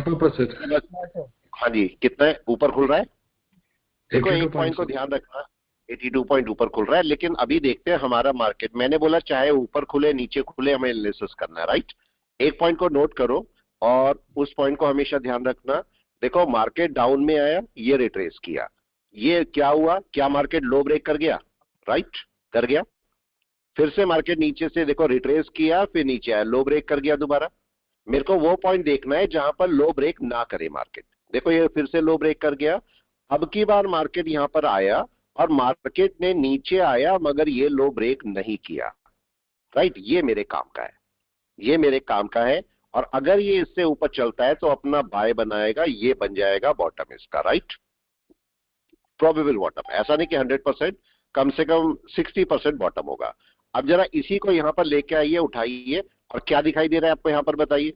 Opposite. हाँ जी, कितना ऊपर खुल रहा है? देखो एक पॉइंट को ध्यान रखना, 82 पॉइंट ऊपर खुल रहा है। लेकिन अभी देखते हैं हमारा मार्केट, मैंने बोला चाहे ऊपर खुले नीचे खुले हमें एनालिसिस करना है, राइट। एक पॉइंट को नोट करो और उस पॉइंट को हमेशा ध्यान रखना। देखो मार्केट डाउन में आया, ये रिट्रेस किया, ये क्या हुआ, क्या मार्केट लो ब्रेक कर गया? राइट, कर गया। फिर से मार्केट नीचे से देखो रिट्रेस किया, फिर नीचे आया, लो ब्रेक कर गया दोबारा। मेरे को वो पॉइंट देखना है जहां पर लो ब्रेक ना करे मार्केट। देखो ये फिर से लो ब्रेक कर गया, अब की बार मार्केट यहां पर आया और मार्केट ने नीचे आया मगर ये लो ब्रेक नहीं किया, राइट। ये मेरे काम का है, ये मेरे काम का है। और अगर ये इससे ऊपर चलता है तो अपना बाय बनाएगा, ये बन जाएगा बॉटम इसका, राइट। प्रोबेबल बॉटम, ऐसा नहीं कि 100%, कम से कम 60% बॉटम होगा। अब जरा इसी को यहां पर लेके आइए, उठाइए, और क्या दिखाई दे रहा है आपको यहां पर बताइए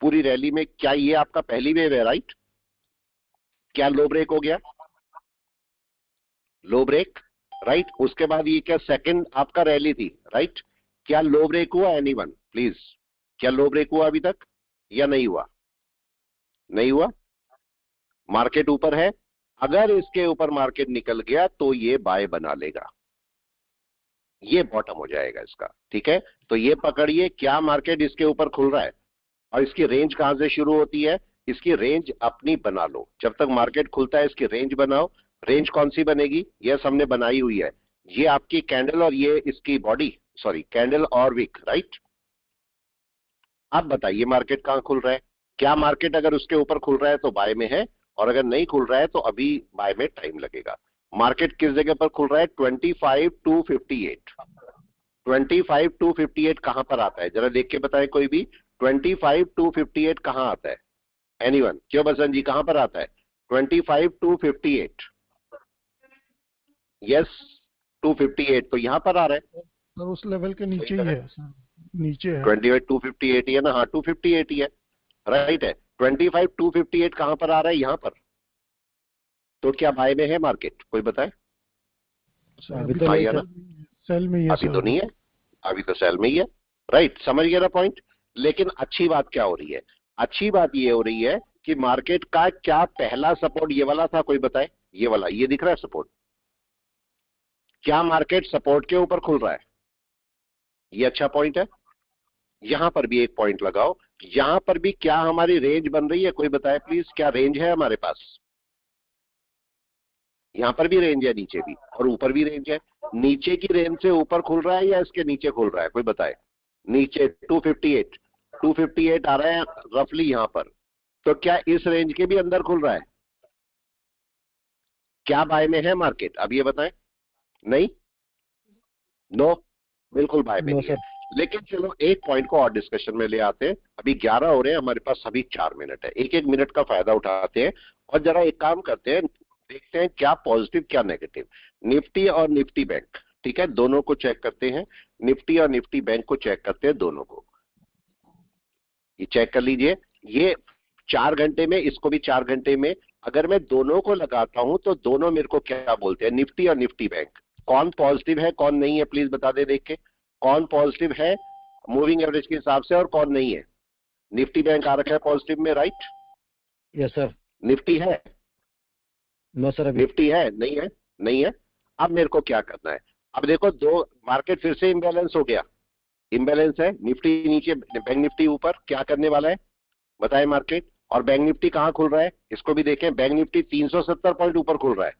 पूरी रैली में? क्या ये आपका पहली वेव है? राइट। क्या लो ब्रेक हो गया? लो ब्रेक, राइट। उसके बाद ये क्या सेकंड आपका रैली थी? राइट। क्या लो ब्रेक हुआ? एनीवन प्लीज, क्या लो ब्रेक हुआ अभी तक या नहीं हुआ? नहीं हुआ। मार्केट ऊपर है, अगर इसके ऊपर मार्केट निकल गया तो ये बाय बना लेगा, ये बॉटम हो जाएगा इसका, ठीक है। तो ये पकड़िए, क्या मार्केट इसके ऊपर खुल रहा है और इसकी रेंज कहां से शुरू होती है? इसकी रेंज अपनी बना लो, जब तक मार्केट खुलता है इसकी रेंज बनाओ। रेंज कौन सी बनेगी? यस, हमने बनाई हुई है, ये आपकी कैंडल और ये इसकी बॉडी, सॉरी कैंडल और विक, राइट। अब बताइए मार्केट कहां खुल रहा है? क्या मार्केट अगर उसके ऊपर खुल रहा है तो बाय में है, और अगर नहीं खुल रहा है तो अभी बाय में टाइम लगेगा। मार्केट किस जगह पर खुल रहा है? 25,258। 25,258 कहां पर आता है जरा देख के बताएं कोई भी। 25,258 कहां आता है? एनीवन? क्यों बसंत जी कहां पर आता है 25,258? यस, 258 तो यहां पर आ रहा है सर, उस लेवल के नीचे ही है सर, नीचे है। 25,258 ही है ना? हाँ 258 ही है, राइट है। 25,258 कहां पर आ रहा है? यहां पर। तो क्या बाय में है मार्केट? कोई बताए। अभी तो नहीं है, सेल में ही है अभी सर। तो नहीं है, अभी तो सेल में ही है, राइट। समझ गया ना पॉइंट। लेकिन अच्छी बात क्या हो रही है? अच्छी बात ये हो रही है कि मार्केट का क्या पहला सपोर्ट ये वाला था? कोई बताए, ये वाला, ये दिख रहा है सपोर्ट? क्या मार्केट सपोर्ट के ऊपर खुल रहा है? ये अच्छा पॉइंट है। यहां पर भी एक पॉइंट लगाओ, यहां पर भी क्या हमारी रेंज बन रही है? कोई बताए प्लीज, क्या रेंज है हमारे पास? यहां पर भी रेंज है, नीचे भी और ऊपर भी रेंज है। नीचे की रेंज से ऊपर खुल रहा है या इसके नीचे खुल रहा है? कोई बताए। नीचे 258, 258 आ रहा है रफली यहां पर। तो क्या इस रेंज के भी अंदर खुल रहा है? क्या बाय में है मार्केट? अब ये बताएं। नहीं, नो, बिल्कुल बाय में नहीं है। लेकिन चलो एक पॉइंट को और डिस्कशन में ले आते हैं। अभी 11 हो रहे हैं, हमारे पास अभी 4 मिनट है, एक एक मिनट का फायदा उठाते हैं और जरा एक काम करते हैं, देखते हैं क्या पॉजिटिव क्या नेगेटिव। निफ्टी और निफ्टी बैंक, ठीक है, दोनों को चेक करते हैं। निफ्टी और निफ्टी बैंक को चेक करते हैं, दोनों को ये चेक कर लीजिए। ये 4 घंटे में, इसको भी 4 घंटे में, अगर मैं दोनों को लगाता हूं तो दोनों मेरे को क्या बोलते हैं? निफ्टी और निफ्टी बैंक कौन पॉजिटिव है कौन नहीं है? प्लीज बता दे देख के, कौन पॉजिटिव है मूविंग एवरेज के हिसाब से और कौन नहीं है? निफ्टी बैंक आ रखा है पॉजिटिव में, राइट। Yes sir. निफ्टी है? नो सर, अभी निफ्टी है? नहीं है, नहीं है। अब मेरे को क्या करना है? अब देखो दो, मार्केट फिर से इंबैलेंस हो गया, इंबैलेंस है। निफ्टी नीचे, बैंक निफ्टी ऊपर, क्या करने वाला है बताए मार्केट? और बैंक निफ्टी कहां खुल रहा है इसको भी देखें। बैंक निफ्टी 370 पॉइंट ऊपर खुल रहा है,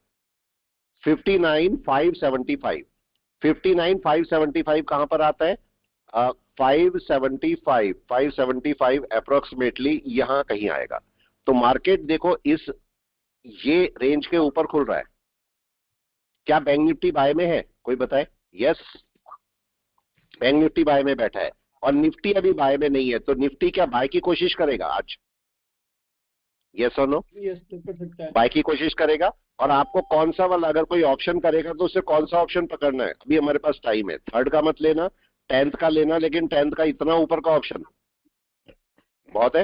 59,575। 59,575 कहां पर आता है? 575, 575 अप्रोक्सीमेटली यहां कहीं आएगा। तो मार्केट देखो इस, ये रेंज के ऊपर खुल रहा है। क्या बैंक निफ्टी बाय में है? कोई बताए। यस, बैंक निफ्टी बाय में बैठा है और निफ्टी अभी बाय में नहीं है। तो निफ्टी क्या बाय की कोशिश करेगा आज? यस और नो? बाय की कोशिश करेगा। और आपको कौन सा वाला, अगर कोई ऑप्शन करेगा तो उसे कौन सा ऑप्शन पकड़ना है? अभी हमारे पास टाइम है, थर्ड का मत लेना, 10th का लेना, लेकिन 10th का इतना ऊपर का ऑप्शन बहुत है,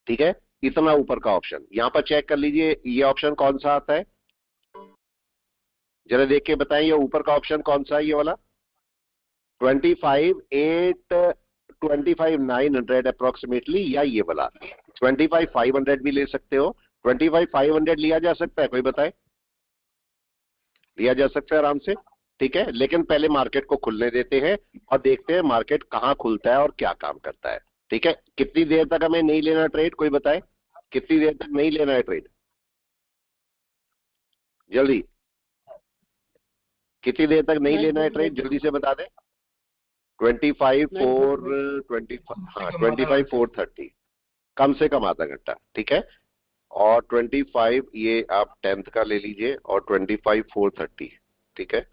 ठीक है, इतना ऊपर का ऑप्शन यहां पर चेक कर लीजिए। ये ऑप्शन कौन सा आता है जरा देख के बताएं, ये ऊपर का ऑप्शन कौन सा है? ये वाला 25,8, 25,900 अप्रोक्सीमेटली, या ये वाला 25,500 भी ले सकते हो। 25,500 लिया जा सकता है, कोई बताए? लिया जा सकता है आराम से, ठीक है। लेकिन पहले मार्केट को खुलने देते हैं और देखते हैं मार्केट कहां खुलता है और क्या काम करता है, ठीक है। कितनी देर तक हमें नहीं लेना ट्रेड, कोई बताए? कितनी देर तक नहीं लेना है ट्रेड? जल्दी, कितनी देर तक नहीं लेना है ट्रेड, जल्दी से बता दें। 25,430, कम से कम आधा घंटा, ठीक है। और 25 ये आप 10th का ले लीजिए, और 25,430, ठीक है।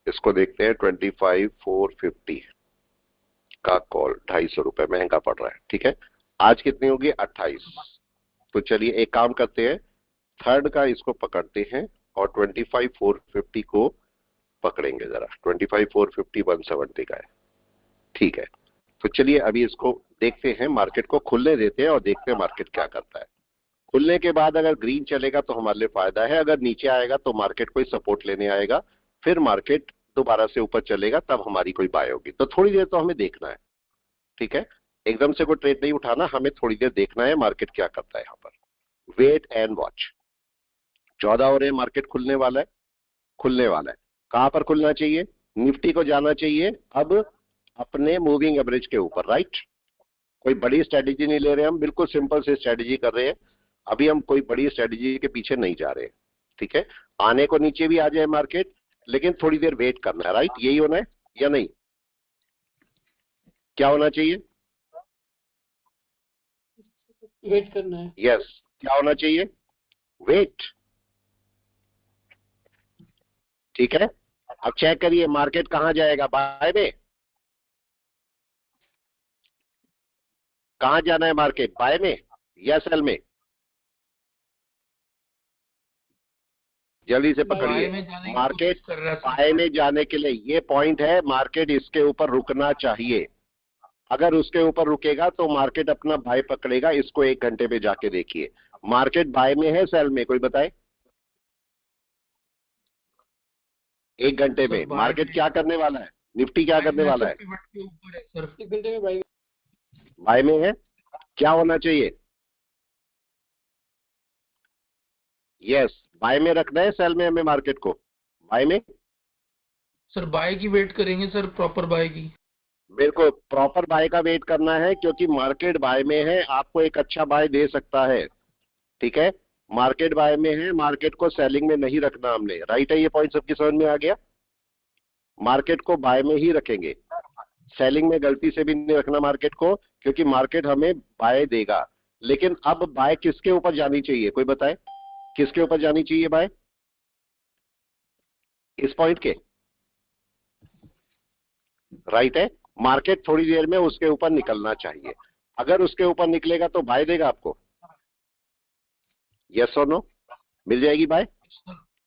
इसको देखते हैं 25,450 का कॉल, 250 रुपए महंगा पड़ रहा है, ठीक है। आज कितनी होगी? 28। तो चलिए एक काम करते हैं, 3rd का इसको पकड़ते हैं और 25,450 को पकड़ेंगे जरा। 25,450 170 का है, ठीक है। तो चलिए अभी इसको देखते हैं, मार्केट को खुलने देते हैं और देखते हैं मार्केट क्या करता है। खुलने के बाद अगर ग्रीन चलेगा तो हमारे लिए फायदा है, अगर नीचे आएगा तो मार्केट कोई सपोर्ट लेने आएगा, फिर मार्केट दोबारा से ऊपर चलेगा, तब हमारी कोई बाय होगी। तो थोड़ी देर तो हमें देखना है, ठीक है। एकदम से कोई ट्रेड नहीं उठाना, हमें थोड़ी देर देखना है मार्केट क्या करता है। यहाँ पर वेट एंड वॉच। 14 हो रहे हैं, मार्केट खुलने वाला है, खुलने वाला है। कहां पर खुलना चाहिए? निफ्टी को जाना चाहिए अब अपने मूविंग एवरेज के ऊपर, राइट। कोई बड़ी स्ट्रेटेजी नहीं ले रहे हम, बिल्कुल सिंपल से स्ट्रेटेजी कर रहे हैं। अभी हम कोई बड़ी स्ट्रेटेजी के पीछे नहीं जा रहे, ठीक है। आने को नीचे भी आ जाए मार्केट, लेकिन थोड़ी देर वेट करना है, राइट। यही होना है या नहीं? क्या होना चाहिए? वेट करना है। यस, क्या होना चाहिए? वेट, ठीक है। अब चेक करिए मार्केट कहां जाएगा, बाय में। कहां जाना है मार्केट, बाय में या सेल में? जल्दी से पकड़िए। मार्केट बाय में जाने के लिए ये पॉइंट है, मार्केट इसके ऊपर रुकना चाहिए। अगर उसके ऊपर रुकेगा तो मार्केट अपना बाय पकड़ेगा। इसको 1 घंटे पे जाके देखिए, मार्केट बाय में है सेल में, कोई बताए? 1 घंटे में मार्केट क्या करने वाला है? निफ्टी क्या करने वाला है? बाय में है। क्या होना चाहिए? यस, बाय में रखना है, सेल में हमें मार्केट को? बाय में सर, बाय की वेट करेंगे सर, प्रॉपर बाय की। बिल्कुल प्रॉपर बाय का वेट करना है, क्योंकि मार्केट बाय में है, आपको एक अच्छा बाय दे सकता है, ठीक है। मार्केट बाय में है, मार्केट को सेलिंग में नहीं रखना हमने, राइट है। ये पॉइंट सबकी समझ में आ गया? मार्केट को बाय में ही रखेंगे, सेलिंग में गलती से भी नहीं रखना मार्केट को, क्योंकि मार्केट हमें बाय देगा। लेकिन अब बाय किसके ऊपर जानी चाहिए, कोई बताए? किसके ऊपर जानी चाहिए बाय? इस पॉइंट के, राइट है। मार्केट थोड़ी देर में उसके ऊपर निकलना चाहिए। अगर उसके ऊपर निकलेगा तो बाय देगा आपको, यस और नो? मिल जाएगी बाय।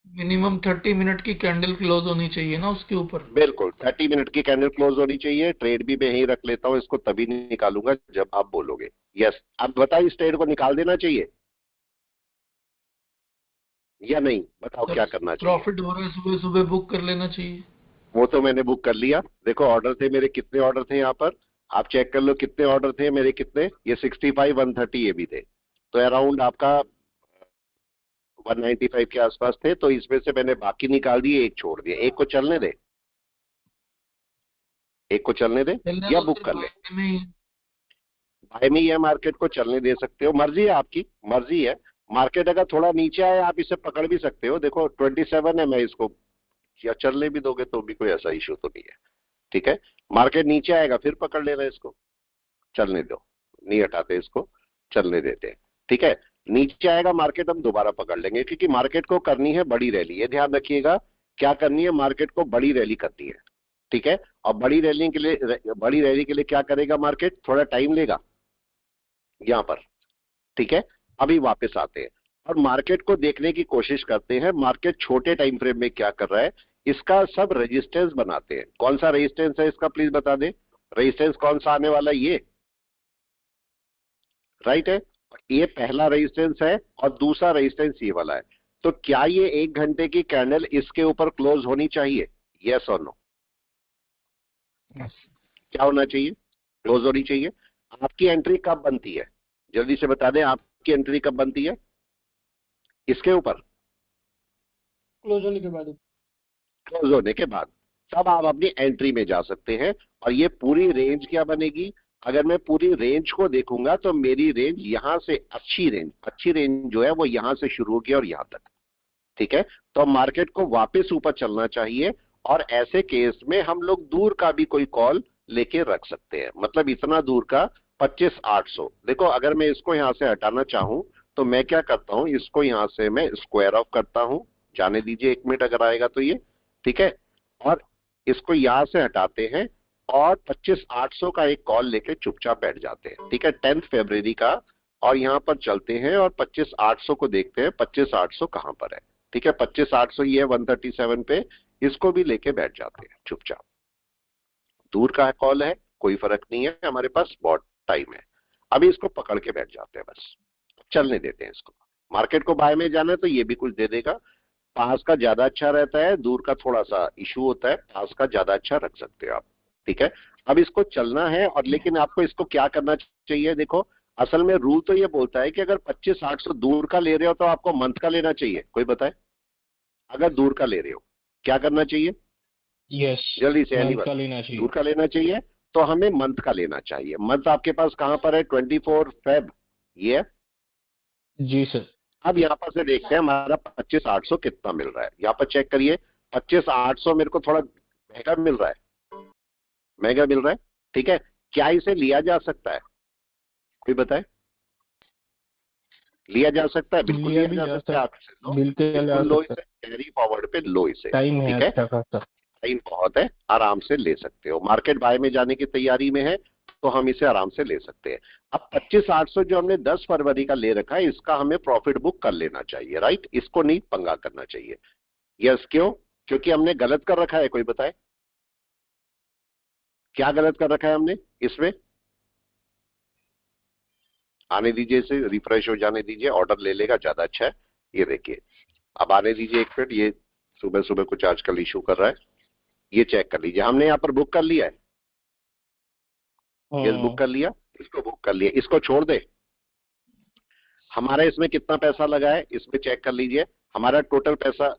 मिनिमम 30 मिनट की कैंडल क्लोज होनी चाहिए ना उसके ऊपर। बिल्कुल 30 मिनट की कैंडल क्लोज होनी चाहिए। ट्रेड भी मैं यही रख लेता हूं, इसको तभी निकालूंगा जब आप बोलोगे यस। अब बताइए, इस ट्रेड को निकाल देना चाहिए या नहीं? बताओ क्या करना चाहिए। प्रॉफिट हो रहा है, सुबह सुबह बुक कर लेना चाहिए। वो तो मैंने बुक कर लिया। देखो ऑर्डर थे मेरे, कितने ऑर्डर थे यहाँ पर, आप चेक कर लो कितने ऑर्डर थे मेरे, कितने? ये 65 130 ये भी थे, तो अराउंड आपका 195 के आसपास थे। तो इसमें से मैंने बाकी निकाल दिए, एक छोड़ दिया। एक को चलने दे, एक को चलने दे या बुक कर ले। बाय में या मार्केट को चलने दे सकते हो, मर्जी है आपकी, मर्जी है। मार्केट अगर थोड़ा नीचे आए आप इसे पकड़ भी सकते हो। देखो 27 है, मैं इसको या चलने भी दोगे तो भी कोई ऐसा इशू तो नहीं है, ठीक है। मार्केट नीचे आएगा फिर पकड़ लेना, इसको चलने दो, नहीं हटाते इसको, चलने देते हैं, ठीक है। नीचे आएगा मार्केट हम दोबारा पकड़ लेंगे, क्योंकि मार्केट को करनी है बड़ी रैली। ये ध्यान रखिएगा, क्या करनी है, मार्केट को बड़ी रैली करनी है, ठीक है। और बड़ी रैली के लिए क्या करेगा मार्केट? थोड़ा टाइम लेगा यहां पर, ठीक है। अभी वापस आते हैं और मार्केट को देखने की कोशिश करते हैं, मार्केट छोटे टाइम फ्रेम में क्या कर रहा है। इसका सब रेजिस्टेंस बनाते हैं। कौन सा रेजिस्टेंस है इसका, प्लीज बता दे। रेजिस्टेंस कौन सा आने वाला है? ये राइट है, ये पहला रेजिस्टेंस है और दूसरा रेजिस्टेंस ये वाला है। तो क्या ये 1 घंटे की कैंडल इसके ऊपर क्लोज होनी चाहिए, यस और नो? क्या होना चाहिए? क्लोज होनी चाहिए। आपकी एंट्री कब बनती है, जल्दी से बता दें, आपकी एंट्री कब बनती है इसके ऊपर? क्लोज होने के बाद। क्लोज होने के बाद तब आप अपनी एंट्री में जा सकते हैं। और ये पूरी रेंज क्या बनेगी, अगर मैं पूरी रेंज को देखूंगा तो मेरी रेंज यहां से अच्छी रेंज जो है वो यहां से शुरू होगी और यहां तक, ठीक है। तो मार्केट को वापस ऊपर चलना चाहिए, और ऐसे केस में हम लोग दूर का भी कोई कॉल लेके रख सकते हैं, मतलब इतना दूर का 25,800। देखो अगर मैं इसको यहां से हटाना चाहूं तो मैं क्या करता हूं, इसको यहां से मैं स्क्वायर ऑफ करता हूं, जाने दीजिए 1 मिनट अगर आएगा तो ये, ठीक है। और इसको यहां से हटाते हैं और 25,800 का एक कॉल लेके चुपचाप बैठ जाते हैं, ठीक है, 10 फरवरी का। और यहां पर चलते हैं और 25,800 को देखते हैं, 25,800 कहां पर है, ठीक है। 25,800 ये 137 पे, इसको भी लेके बैठ जाते हैं चुपचाप। दूर का कॉल है, कोई फर्क नहीं है, हमारे पास बहुत टाइम है। अभी इसको पकड़ के बैठ जाते हैं, बस चलने देते हैं इसको। मार्केट को बाय में जाना है तो ये भी कुछ दे देगा। पास का ज्यादा अच्छा रहता है, दूर का थोड़ा सा इशू होता है, पास का ज्यादा अच्छा रख सकते हो आप, ठीक है। अब इसको चलना है, और लेकिन आपको इसको क्या करना चाहिए, देखो असल में रूल तो ये बोलता है कि अगर 25,800 दूर का ले रहे हो तो आपको मंथ का लेना चाहिए। कोई बताए, अगर दूर का ले रहे हो क्या करना चाहिए? यस, जल्दी से मंथ का लेना चाहिए। दूर का लेना चाहिए, तो हमें मंथ का लेना चाहिए। मंथ आपके पास कहां पर है? 24 फेब, ये। जी सर। अब यहाँ पर से देखते हैं हमारा 25,800 कितना मिल रहा है। यहाँ पर चेक करिए, 25,800 मेरे को थोड़ा महंगा मिल रहा है, ठीक है। क्या इसे लिया जा सकता है? कोई बताए। लिया जा सकता है, बिल्कुल लिया जा सकता है। आप इसे लो, बिल्कुल लो इसे, कैरी फॉरवर्ड पे लो इसे, टाइम है, ठीक है। अच्छा खासा टाइम बहुत है, आराम से ले सकते हो। मार्केट बाय में जाने की तैयारी में है तो हम इसे आराम से ले सकते हैं। अब 25,800 जो हमने 10 फरवरी का ले रखा है, इसका हमें प्रॉफिट बुक कर लेना चाहिए, राइट। इसको नहीं पंगा करना चाहिए। यस, क्यों? क्योंकि हमने गलत कर रखा है। कोई बताए क्या गलत कर रखा है हमने इसमें? आने दीजिए, इसे रिफ्रेश हो जाने दीजिए, ऑर्डर ले लेगा, ज्यादा अच्छा है। ये देखिए, अब आने दीजिए 1 मिनट, ये सुबह सुबह कुछ आजकल इशू कर रहा है। ये चेक कर लीजिए, हमने यहाँ पर बुक कर लिया है। यस, बुक कर लिया, इसको बुक कर लिया, इसको छोड़ दे। हमारा इसमें कितना पैसा लगा है इसमें चेक कर लीजिए। हमारा टोटल पैसा,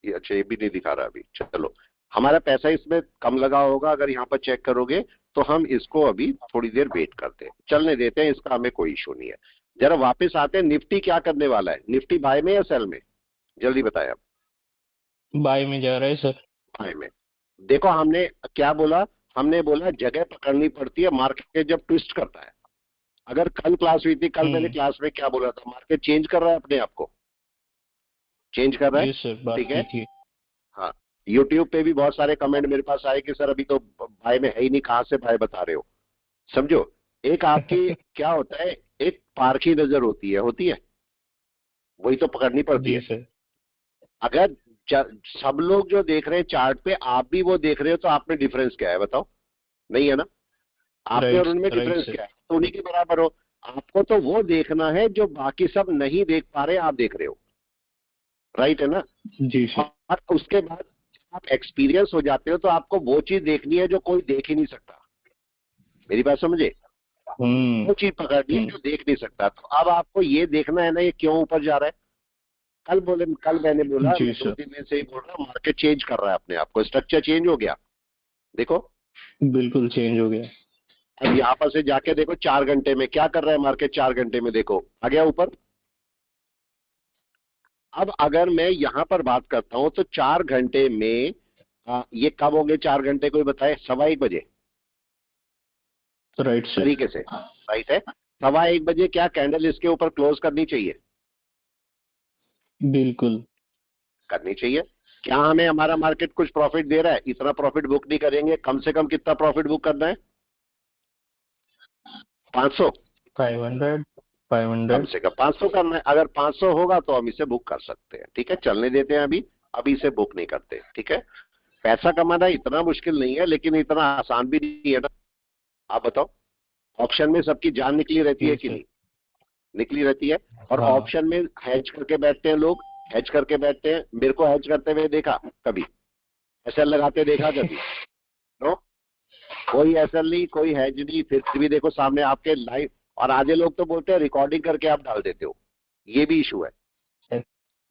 ये अच्छा ये भी नहीं दिखा रहा अभी, चलो। हमारा पैसा इसमें कम लगा होगा, अगर यहाँ पर चेक करोगे तो हम इसको अभी थोड़ी देर वेट करते हैं, चलने देते हैं, इसका हमें कोई इशू नहीं है। जरा वापस आते हैं, निफ्टी क्या करने वाला है? निफ्टी बाय में या सेल में? जल्दी बताए आप। बाय में जा रहा है सर। बाय में। देखो हमने क्या बोला, हमने बोला जगह पकड़नी पड़ती है मार्केट जब ट्विस्ट करता है। अगर कल क्लास हुई थी, कल मैंने क्लास में क्या बोला था, मार्केट चेंज कर रहा है अपने आप को, चेंज कर रहा है, ठीक है। हाँ, यूट्यूब पे भी बहुत सारे कमेंट मेरे पास आए कि सर अभी तो बाय में है ही नहीं, कहां से बाय बता रहे हो। समझो, एक आपकी क्या होता है, एक पारखी नजर होती है, वही तो पकड़नी पड़ती है। अगर सब लोग जो देख रहे हैं चार्ट पे, आप भी वो देख रहे हो, तो आप में डिफरेंस क्या है बताओ? नहीं है ना। आप में और उनमें डिफरेंस क्या है? तो उन्हीं के बराबर हो। आपको तो वो देखना है जो बाकी सब नहीं देख पा रहे, आप देख रहे हो, राइट है ना। जी सर। और उसके बाद आप एक्सपीरियंस हो जाते हो तो आपको वो चीज देखनी है जो कोई देख ही नहीं सकता। मेरी बात समझे? वो चीज पकड़नी है जो देख नहीं सकता। तो अब आपको ये देखना है ना, ये क्यों ऊपर जा रहा है। कल मैंने बोला, मैं 2 दिन से ही बोल रहा हूँ, मार्केट चेंज कर रहा है अपने आप को, स्ट्रक्चर चेंज हो गया। देखो बिल्कुल चेंज हो गया। अब यहाँ पर से जाके देखो 4 घंटे में क्या कर रहा है मार्केट। 4 घंटे में देखो आ गया ऊपर। अब अगर मैं यहाँ पर बात करता हूं तो 4 घंटे में ये कब होंगे 4 घंटे? कोई बताए? 1:15 बजे, राइट सर। तरीके से, राइट है। 1:15 बजे क्या कैंडल इसके ऊपर क्लोज करनी चाहिए? बिल्कुल करनी चाहिए। क्या हमें हमारा मार्केट कुछ प्रॉफिट दे रहा है? इतना प्रॉफिट बुक नहीं करेंगे, कम से कम कितना प्रॉफिट बुक करना है? 500, 500 कम से कम 500 करना है। अगर 500 होगा तो हम इसे बुक कर सकते हैं, ठीक है। चलने देते हैं अभी इसे बुक नहीं करते, ठीक है। पैसा कमाना इतना मुश्किल नहीं है, लेकिन इतना आसान भी नहीं है ना। आप बताओ, ऑप्शन में सबकी जान निकली रहती है कि नहीं? निकली रहती है। और ऑप्शन में हेज करके बैठते हैं लोग, हेज करके बैठते हैं। मेरे को हेज करते हुए देखा कभी? ऐसे लगाते देखा कभी? नो। कोई एसएल नहीं, कोई हैज नहीं, फिर भी देखो सामने आपके लाइव, और आधे लोग तो बोलते हैं रिकॉर्डिंग करके आप डाल देते हो, ये भी इशू है।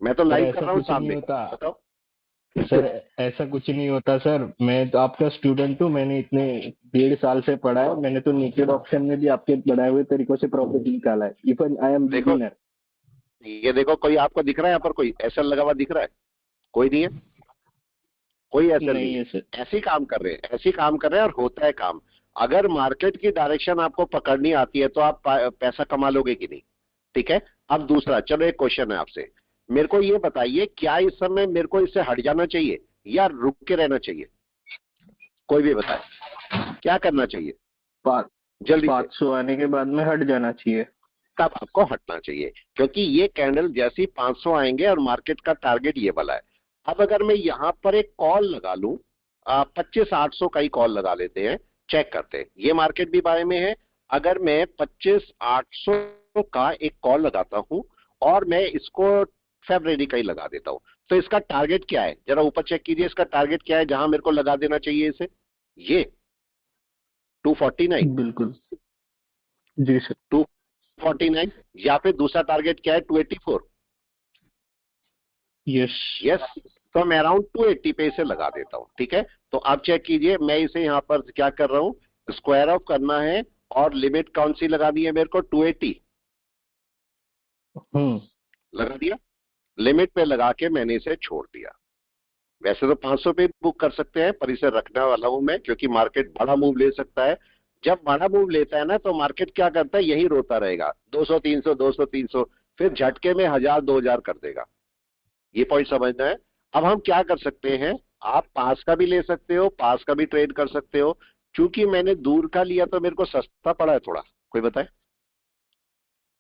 मैं तो सर लाइव कर ऐसा रहा हूँ कुछ नहीं सामने, होता बताओ। सर, ऐसा कुछ नहीं होता सर। मैं तो आपका स्टूडेंट हूँ, मैंने इतने 1.5 साल से पढ़ा है। मैंने तो नेकेड ऑप्शन में भी आपके बढ़ाए हुए तरीकों से प्रॉफिट निकाला है। इवन आई एम देखो बिगिनर। ये देखो, कोई आपको दिख रहा है यहाँ पर, कोई एसएल लगा हुआ दिख रहा है? कोई नहीं है, कोई एसएल नहीं नहीं है है। सर। ऐसे ही काम कर रहे हैं, ऐसे ही काम कर रहे हैं, और होता है काम। अगर मार्केट की डायरेक्शन आपको पकड़नी आती है तो आप पैसा कमा लोगे कि नहीं? ठीक है। अब दूसरा, चलो एक क्वेश्चन है आपसे, मेरे को ये बताइए, क्या इस समय मेरे को इससे हट जाना चाहिए या रुक के रहना चाहिए? कोई भी बताए, क्या करना चाहिए जल्दी से? 500 आने के बाद में हट जाना चाहिए। तब आपको हटना चाहिए, क्योंकि ये कैंडल जैसी 500 आएंगे और मार्केट का टारगेट ये वाला है। अब अगर मैं यहां पर एक कॉल लगा लूं, 25,800 का ही कॉल लगा लेते हैं, चेक करते हैं, ये मार्केट भी बाय में है। अगर मैं 25,800 का एक कॉल लगाता हूं और मैं इसको फेब्रुअरी का ही लगा देता हूं, तो इसका टारगेट क्या है? जरा ऊपर चेक कीजिए, इसका टारगेट क्या है जहां मेरे को लगा देना चाहिए इसे? ये 249, बिल्कुल जी सर। 249, या फिर दूसरा टारगेट क्या है? 284। यस। यस, तो मैं अराउंड 280 पे इसे लगा देता हूं। ठीक है, तो आप चेक कीजिए, मैं इसे यहां पर क्या कर रहा हूं, स्क्वायर ऑफ करना है, और लिमिट कौन सी लगानी है मेरे को? 280 लगा दिया, लिमिट पे लगा के मैंने इसे छोड़ दिया। वैसे तो 500 पे बुक कर सकते हैं, पर इसे रखने वाला हूं मैं, क्योंकि मार्केट बड़ा मूव ले सकता है। जब बड़ा मूव लेता है ना, तो मार्केट क्या करता है, यही रोता रहेगा, 200 300 200 300, फिर झटके में 1000 2000 कर देगा। ये पॉइंट समझना है। अब हम क्या कर सकते हैं, आप पास का भी ले सकते हो, पास का भी ट्रेड कर सकते हो। चूंकि मैंने दूर का लिया तो मेरे को सस्ता पड़ा है थोड़ा, कोई बताए?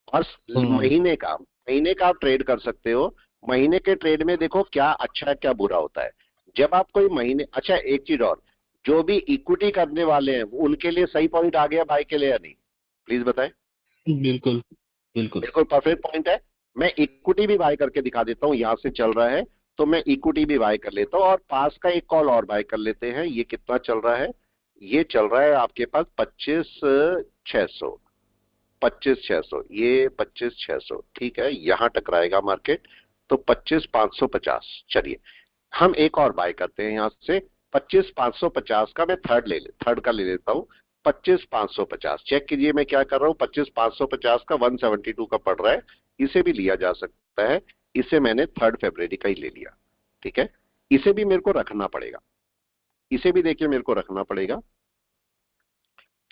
और महीने का आप ट्रेड कर सकते हो। महीने के ट्रेड में देखो क्या अच्छा है क्या बुरा होता है। जब आप कोई महीने, अच्छा एक चीज और, जो भी इक्विटी करने वाले हैं उनके लिए सही पॉइंट आ गया बाय के लिए या नहीं? प्लीज बताएं। बिल्कुल बिल्कुल। बिल्कुल परफेक्ट पॉइंट है। मैं इक्विटी भी बाय करके दिखा देता हूं, यहां से चल रहा है तो मैं इक्विटी भी बाय कर लेता हूं, और पास का एक कॉल और बाय कर लेते हैं। ये कितना चल रहा है? ये चल रहा है आपके पास 25,600, 25,600, ये 25,600। ठीक है, यहां टकराएगा मार्केट तो 25,550। चलिए हम एक और बाय करते हैं यहां से, 25,550 का मैं थर्ड का ले लेता हूं। 25,550 चेक कीजिए, मैं क्या कर रहा हूं, 25,550 का 172 का पड़ रहा है, इसे भी लिया जा सकता है। इसे मैंने 3 फरवरी का ही ले लिया। ठीक है, इसे भी मेरे को रखना पड़ेगा, इसे भी देखिए मेरे को रखना पड़ेगा।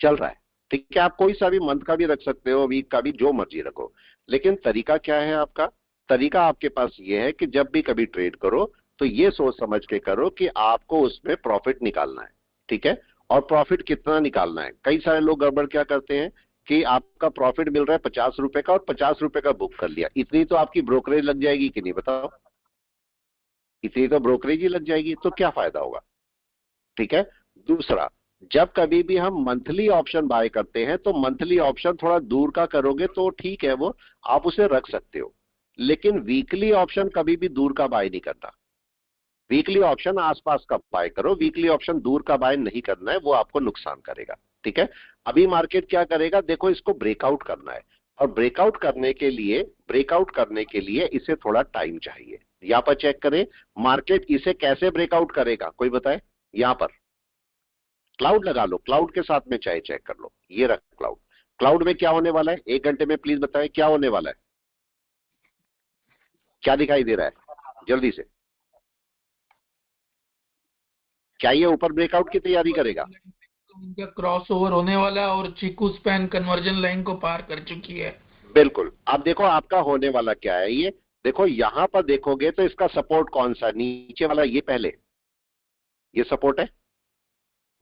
चल रहा है, ठीक है, आप कोई सा भी मंथ का भी रख सकते हो, वीक का भी, जो मर्जी रखो। लेकिन तरीका क्या है आपका? तरीका आपके पास ये है कि जब भी कभी ट्रेड करो तो ये सोच समझ के करो कि आपको उसमें प्रॉफिट निकालना है। ठीक है, और प्रॉफिट कितना निकालना है? कई सारे लोग गड़बड़ क्या करते हैं कि आपका प्रॉफिट मिल रहा है 50 रुपए का और 50 रुपए का बुक कर लिया, इतनी तो आपकी ब्रोकरेज लग जाएगी कि नहीं, बताओ? इतनी तो ब्रोकरेज ही लग जाएगी, तो क्या फायदा होगा? ठीक है। दूसरा, जब कभी भी हम मंथली ऑप्शन बाय करते हैं तो मंथली ऑप्शन थोड़ा दूर का करोगे तो ठीक है, वो आप उसे रख सकते हो। लेकिन वीकली ऑप्शन कभी भी दूर का बाय नहीं करना। वीकली ऑप्शन आसपास का बाय करो, वीकली ऑप्शन दूर का बाय नहीं करना है, वो आपको नुकसान करेगा। ठीक है, अभी मार्केट क्या करेगा, देखो इसको ब्रेकआउट करना है, और ब्रेकआउट करने के लिए इसे थोड़ा टाइम चाहिए। यहां पर चेक करें मार्केट इसे कैसे ब्रेकआउट करेगा, कोई बताए? यहां पर क्लाउड लगा लो, क्लाउड के साथ में चाहे चेक कर लो, ये रख क्लाउड। क्लाउड में क्या होने वाला है 1 घंटे में, प्लीज बताएं क्या होने वाला है? क्या दिखाई दे रहा है जल्दी से? क्या ये ऊपर ब्रेकआउट की तैयारी करेगा? इनका क्रॉस ओवर होने वाला है और चीकू स्पैन कन्वर्जन लाइन को पार कर चुकी है। बिल्कुल। अब देखो आपका होने वाला क्या है, ये देखो यहां पर देखोगे तो इसका सपोर्ट कौन सा, नीचे वाला, ये पहले ये सपोर्ट है।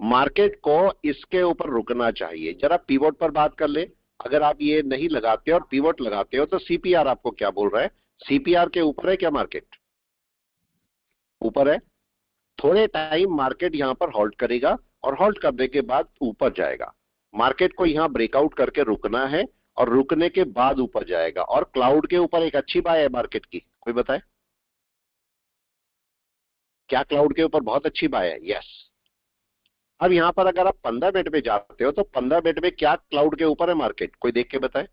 मार्केट को इसके ऊपर रुकना चाहिए। जरा पिवोट पर बात कर ले, अगर आप ये नहीं लगाते और पिवोट लगाते हो तो सीपीआर आपको क्या बोल रहा है? सीपीआर के ऊपर है क्या मार्केट? ऊपर है। थोड़े टाइम मार्केट यहां पर होल्ड करेगा, और होल्ड करने के बाद ऊपर जाएगा। मार्केट को यहां ब्रेकआउट करके रुकना है, और रुकने के बाद ऊपर जाएगा। और क्लाउड के ऊपर एक अच्छी बाय है मार्केट की, कोई बताए? क्या क्लाउड के ऊपर बहुत अच्छी बाय है? यस, अब यहाँ पर अगर आप 15 मिनट में जाते हो तो 15 मिनट में क्या क्लाउड के ऊपर है मार्केट, कोई देख के बताए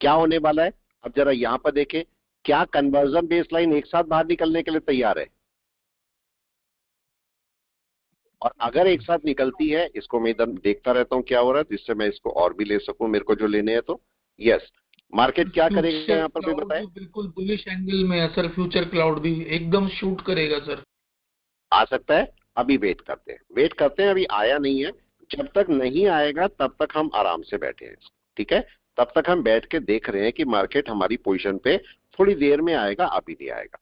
क्या होने वाला है। अब जरा यहां पर देखें, क्या कन्वर्जन बेस लाइन एक साथ बाहर निकलने के लिए तैयार है, और अगर एक साथ निकलती है, इसको मैं इधर देखता रहता हूं क्या हो रहा है जिससे मैं इसको और भी ले सकूं मेरे को जो लेने हैं। तो यस, मार्केट क्या करेगा यहाँ पर कोई क्लाउड बताए। भी बिल्कुल बुलिश एंगल में है सर, फ्यूचर क्लाउड भी एकदम शूट करेगा सर। आ सकता है, अभी वेट करते हैं, वेट करते हैं, अभी आया नहीं है। जब तक नहीं आएगा तब तक हम आराम से बैठे हैं, ठीक है। तब तक हम बैठ के देख रहे हैं कि मार्केट हमारी पोजीशन पे थोड़ी देर में आएगा, अभी नहीं आएगा।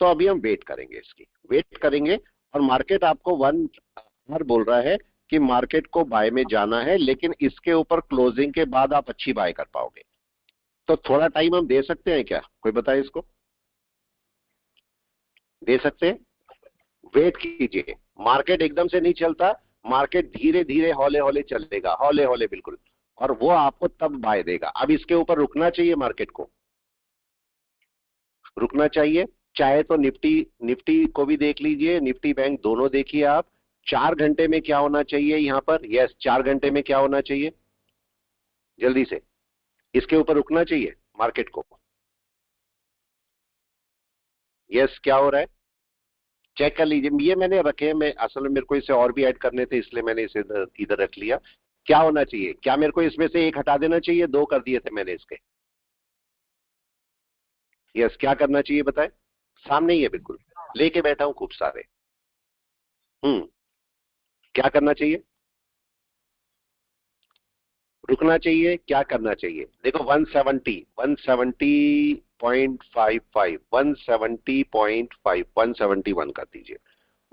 तो अभी हम वेट करेंगे, इसकी वेट करेंगे। और मार्केट आपको 1 आवर बोल रहा है कि मार्केट को बाय में जाना है, लेकिन इसके ऊपर क्लोजिंग के बाद आप अच्छी बाय कर पाओगे। तो थोड़ा टाइम हम दे सकते हैं क्या, कोई बताए इसको, दे सकते हैं। वेट कीजिए, मार्केट एकदम से नहीं चलता, मार्केट धीरे धीरे हौले हौले चलेगा, हौले हौले बिल्कुल, और वो आपको तब बाय देगा। अब इसके ऊपर रुकना चाहिए, मार्केट को रुकना चाहिए। चाहे तो निफ्टी निफ्टी को भी देख लीजिए, निफ्टी बैंक दोनों देखिए आप। 4 घंटे में क्या होना चाहिए यहां पर, यस 4 घंटे में क्या होना चाहिए, जल्दी से इसके ऊपर रुकना चाहिए मार्केट को। यस, क्या हो रहा है चेक कर लीजिए। ये मैंने रखे, मैं असल में मेरे को इसे और भी ऐड करने थे, इसलिए मैंने इसे इधर रख लिया। क्या होना चाहिए, क्या मेरे को इसमें से एक हटा देना चाहिए, 2 कर दिए थे मैंने इसके। यस, क्या करना चाहिए बताए, सामने ही है बिल्कुल, लेके बैठा हूं खूब सारे। क्या करना चाहिए, रुकना चाहिए, क्या करना चाहिए। देखो 170 170.55 170.5 171 कर दीजिए।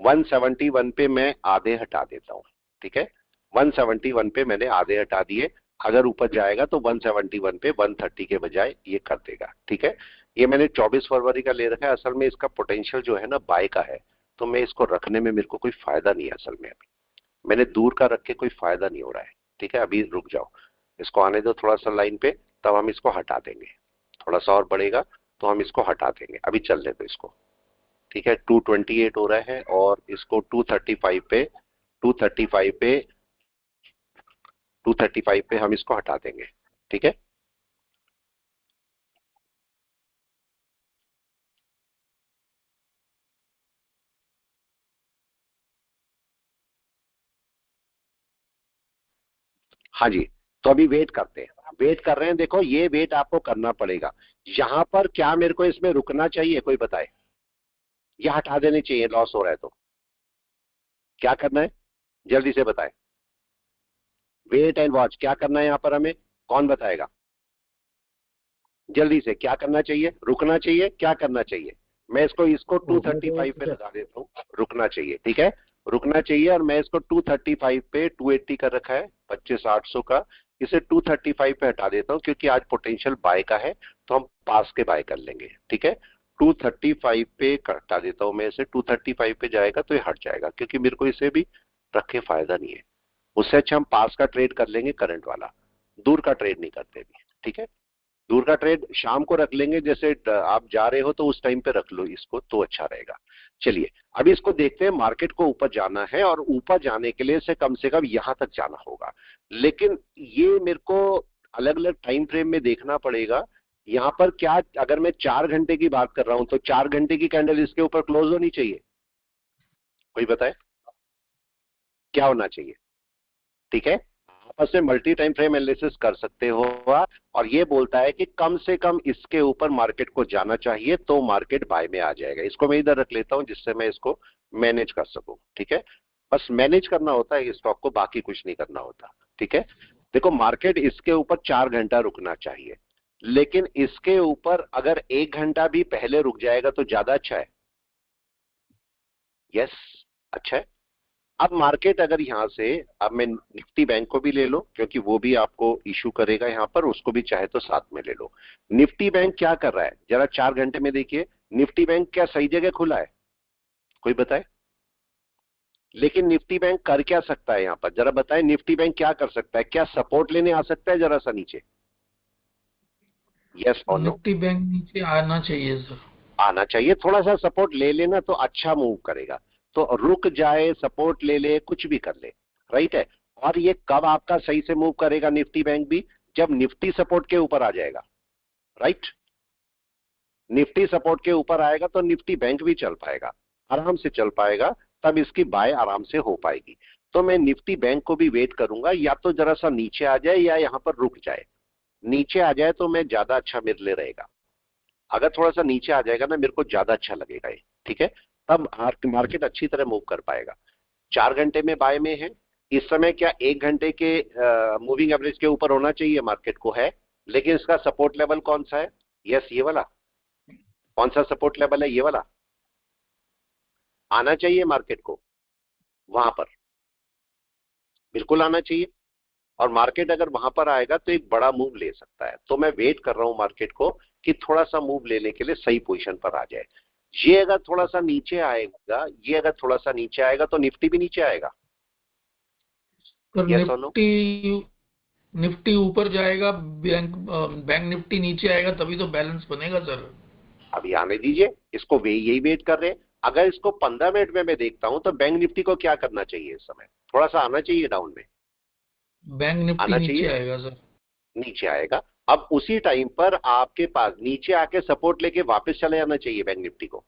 171 पे मैं आधे हटा देता हूं, ठीक है। 171 पे मैंने आधे हटा दिए। अगर ऊपर जाएगा तो 171 पे 130 के बजाय ये कर देगा, ठीक है। ये मैंने 24 फरवरी का ले रखा है। असल में इसका पोटेंशियल जो है ना बाय का है, तो मैं इसको रखने में मेरे को कोई फायदा नहीं है। असल में अभी मैंने दूर का रख के कोई फायदा नहीं हो रहा है, ठीक है। अभी रुक जाओ, इसको आने दो थोड़ा सा लाइन पे, तब हम इसको हटा देंगे। थोड़ा सा और बढ़ेगा तो हम इसको हटा देंगे, अभी चलने दो इसको, ठीक है। 228 हो रहा है, और इसको 235 पे 235 पे 235 पे हम इसको हटा देंगे, ठीक है। हाँ जी, तो अभी वेट करते हैं, वेट कर रहे हैं। देखो ये वेट आपको करना पड़ेगा। यहां पर क्या मेरे को इसमें रुकना चाहिए, कोई बताए, या हटा देने चाहिए, लॉस हो रहा है तो क्या करना है, जल्दी से बताए। वेट एंड वॉच, क्या करना है यहां पर हमें, कौन बताएगा जल्दी से, क्या करना चाहिए, रुकना चाहिए, क्या करना चाहिए। मैं इसको 235 पे लगा देता हूँ, रुकना चाहिए, ठीक है, रुकना चाहिए। और मैं इसको 235 पे 280 कर रखा है 25,800 का, इसे 235 पे हटा देता हूँ, क्योंकि आज पोटेंशियल बाय का है, तो हम पास के बाय कर लेंगे, ठीक है। 235 पे हटा देता हूँ मैं इसे, 235 पे जाएगा तो ये हट जाएगा, क्योंकि मेरे को इसे भी रखे फायदा नहीं है। उससे अच्छा हम पास का ट्रेड कर लेंगे, करंट वाला, दूर का ट्रेड नहीं करते भी, ठीक है। दूर का ट्रेड शाम को रख लेंगे, जैसे आप जा रहे हो तो उस टाइम पे रख लो इसको, तो अच्छा रहेगा। चलिए अभी इसको देखते हैं। मार्केट को ऊपर जाना है, और ऊपर जाने के लिए से कम यहां तक जाना होगा, लेकिन ये मेरे को अलग अलग टाइम फ्रेम में देखना पड़ेगा। यहां पर क्या, अगर मैं 4 घंटे की बात कर रहा हूं तो 4 घंटे की कैंडल इसके ऊपर क्लोज होनी चाहिए, कोई बताए क्या होना चाहिए, ठीक है। आपस में मल्टी टाइम फ्रेम एनालिसिस कर सकते हो आप, और ये बोलता है कि कम से कम इसके ऊपर मार्केट को जाना चाहिए, तो मार्केट बाय में आ जाएगा। इसको मैं इधर रख लेता हूं जिससे मैं इसको मैनेज कर सकूं, ठीक है। बस मैनेज करना होता है स्टॉक को, बाकी कुछ नहीं करना होता, ठीक है। देखो मार्केट इसके ऊपर 4 घंटा रुकना चाहिए, लेकिन इसके ऊपर अगर 1 घंटा भी पहले रुक जाएगा तो ज्यादा अच्छा है। यस, अच्छा है। अब मार्केट अगर यहां से, अब मैं निफ्टी बैंक को भी ले लो, क्योंकि वो भी आपको इशू करेगा यहां पर, उसको भी चाहे तो साथ में ले लो। निफ्टी बैंक क्या कर रहा है, जरा 4 घंटे में देखिए, निफ्टी बैंक क्या सही जगह खुला है, कोई बताए। लेकिन निफ्टी बैंक कर क्या सकता है यहां पर, जरा बताएं, निफ्टी बैंक क्या कर सकता है, क्या सपोर्ट लेने आ सकता है जरा सा नीचे, यस और नो। निफ्टी बैंक नीचे आना चाहिए सर। आना चाहिए, थोड़ा सा सपोर्ट ले लेना तो अच्छा मूव करेगा। तो रुक जाए, सपोर्ट ले ले, कुछ भी कर ले, राइट है। और ये कब आपका सही से मूव करेगा निफ्टी बैंक भी, जब निफ्टी सपोर्ट के ऊपर आ जाएगा, राइट। निफ्टी सपोर्ट के ऊपर आएगा तो निफ्टी बैंक भी चल पाएगा, आराम से चल पाएगा, तब इसकी बाय आराम से हो पाएगी। तो मैं निफ्टी बैंक को भी वेट करूंगा, या तो जरा सा नीचे आ जाए या यहां पर रुक जाए। नीचे आ जाए तो मैं ज्यादा अच्छा मेरे लिए रहेगा, अगर थोड़ा सा नीचे आ जाएगा ना मेरे को ज्यादा अच्छा लगेगा ये, ठीक है। तब मार्केट अच्छी तरह मूव कर पाएगा। 4 घंटे में बाय में है इस समय, क्या 1 घंटे के मूविंग एवरेज के ऊपर होना चाहिए मार्केट को, है। लेकिन इसका सपोर्ट लेवल कौन सा है? यस, ये वाला। कौन सा सपोर्ट लेवल है? ये वाला। आना चाहिए मार्केट को वहां पर, बिल्कुल आना चाहिए। और मार्केट अगर वहां पर आएगा तो एक बड़ा मूव ले सकता है। तो मैं वेट कर रहा हूं मार्केट को कि थोड़ा सा मूव लेने के लिए सही पोजीशन पर आ जाए। ये अगर थोड़ा सा नीचे आएगा, ये अगर थोड़ा सा नीचे आएगा तो निफ्टी भी नीचे आएगा। Yes or no? निफ्टी ऊपर जाएगा, बैंक निफ्टी नीचे आएगा, तभी तो बैलेंस बनेगा सर। अभी आने दीजिए इसको, यही वेट कर रहे हैं। अगर इसको 15 मिनट में मैं देखता हूं तो बैंक निफ्टी को क्या करना चाहिए इस समय? थोड़ा सा आना चाहिए डाउन में, बैंक निफ्टी नीचे आएगा सर। नीचे आएगा। अब उसी टाइम पर आपके पास नीचे आके सपोर्ट लेके वापस चले जाना चाहिए बैंक निफ्टी को,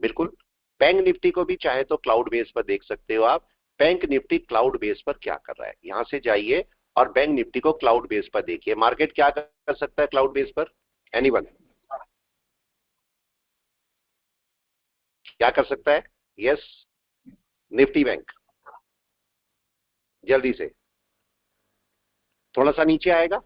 बिल्कुल। बैंक निफ्टी को भी चाहे तो क्लाउड बेस पर देख सकते हो आप। बैंक निफ्टी क्लाउड बेस पर क्या कर रहा है, यहां से जाइए और बैंक निफ्टी को क्लाउड बेस पर देखिए। मार्केट क्या कर सकता है क्लाउड बेस पर? एनीवन क्या कर सकता है? Yes, Nifty bank. जल्दी से थोड़ा सा नीचे आएगा,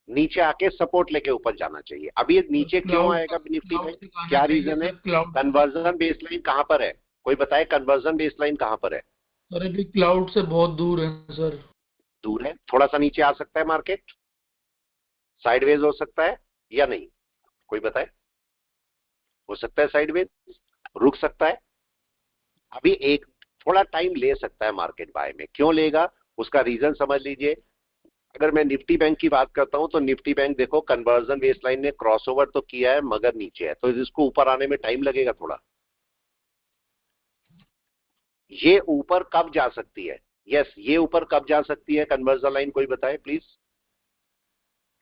नीचे आके सपोर्ट लेके ऊपर जाना चाहिए। अभी ये नीचे क्यों आएगा निफ्टी बैंक? क्या रीजन है? कन्वर्जन बेसलाइन कहां पर है? कोई बताए कन्वर्जन बेसलाइन कहां पर है? सर अभी क्लाउड से बहुत दूर है सर। दूर है। थोड़ा सा नीचे आ सकता है मार्केट, साइडवेज हो सकता है या नहीं? कोई बताए? हो सकता है साइडवेज, रुक सकता है। अभी एक थोड़ा टाइम ले सकता है मार्केट बाय में। क्यों लेगा उसका रीजन समझ लीजिए। अगर मैं निफ्टी बैंक की बात करता हूं तो निफ्टी बैंक देखो कन्वर्जन बेसलाइन ने क्रॉसओवर तो किया है मगर नीचे है, तो इसको ऊपर आने में टाइम लगेगा थोड़ा। ये ऊपर कब जा सकती है? यस, ये ऊपर कब जा सकती है कन्वर्जन लाइन? कोई बताए प्लीज।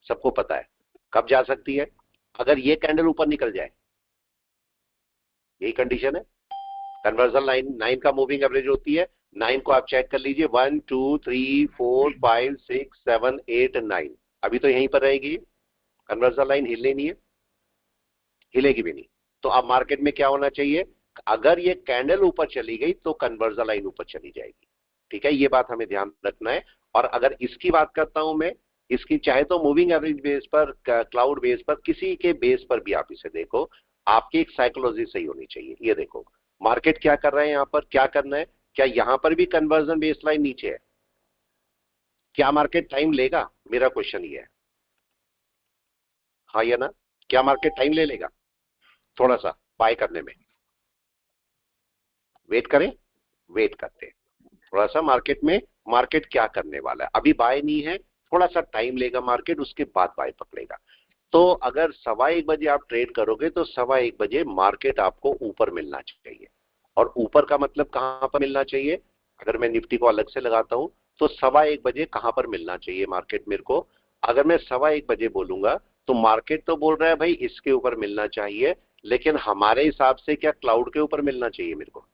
सबको पता है कब जा सकती है, अगर ये कैंडल ऊपर निकल जाए। यही कंडीशन है। कन्वर्जन लाइन 9 का मूविंग एवरेज होती है। 9 को आप चेक कर लीजिए, 1 2 3 4 5 6 7 8 9। अभी तो यहीं पर रहेगी कन्वर्जन लाइन, हिलनी नहीं है, हिलेगी भी नहीं। तो अब मार्केट में क्या होना चाहिए? अगर ये कैंडल ऊपर चली गई तो कन्वर्जन लाइन ऊपर चली जाएगी, ठीक है। ये बात हमें ध्यान रखना है। और अगर इसकी बात करता हूं मैं, इसकी चाहे तो मूविंग एवरेज बेस पर, क्लाउड बेस पर, किसी के बेस पर भी आप इसे देखो, आपकी एक साइकोलॉजी सही होनी चाहिए। ये देखो मार्केट क्या कर रहा है, यहां पर क्या करना है। क्या यहां पर भी कन्वर्जन बेसलाइन नीचे है? क्या मार्केट टाइम लेगा? मेरा क्वेश्चन ये है, हाँ या ना? क्या मार्केट टाइम ले लेगा थोड़ा सा बाय करने में? वेट करें, वेट करते हैं थोड़ा सा मार्केट में। मार्केट क्या करने वाला है? अभी बाय नहीं है, थोड़ा सा टाइम लेगा मार्केट, उसके बाद बाय पकड़ेगा। तो अगर 1:15 बजे आप ट्रेड करोगे तो 1:15 बजे मार्केट आपको ऊपर मिलना चाहिए। और ऊपर का मतलब कहां पर मिलना चाहिए? अगर मैं निफ्टी को अलग से लगाता हूं तो 1:15 बजे कहां पर मिलना चाहिए मार्केट मेरे को? अगर मैं 1:15 बजे बोलूंगा तो मार्केट तो बोल रहा है भाई इसके ऊपर मिलना चाहिए, लेकिन हमारे हिसाब से क्या क्लाउड के ऊपर मिलना चाहिए मेरे को,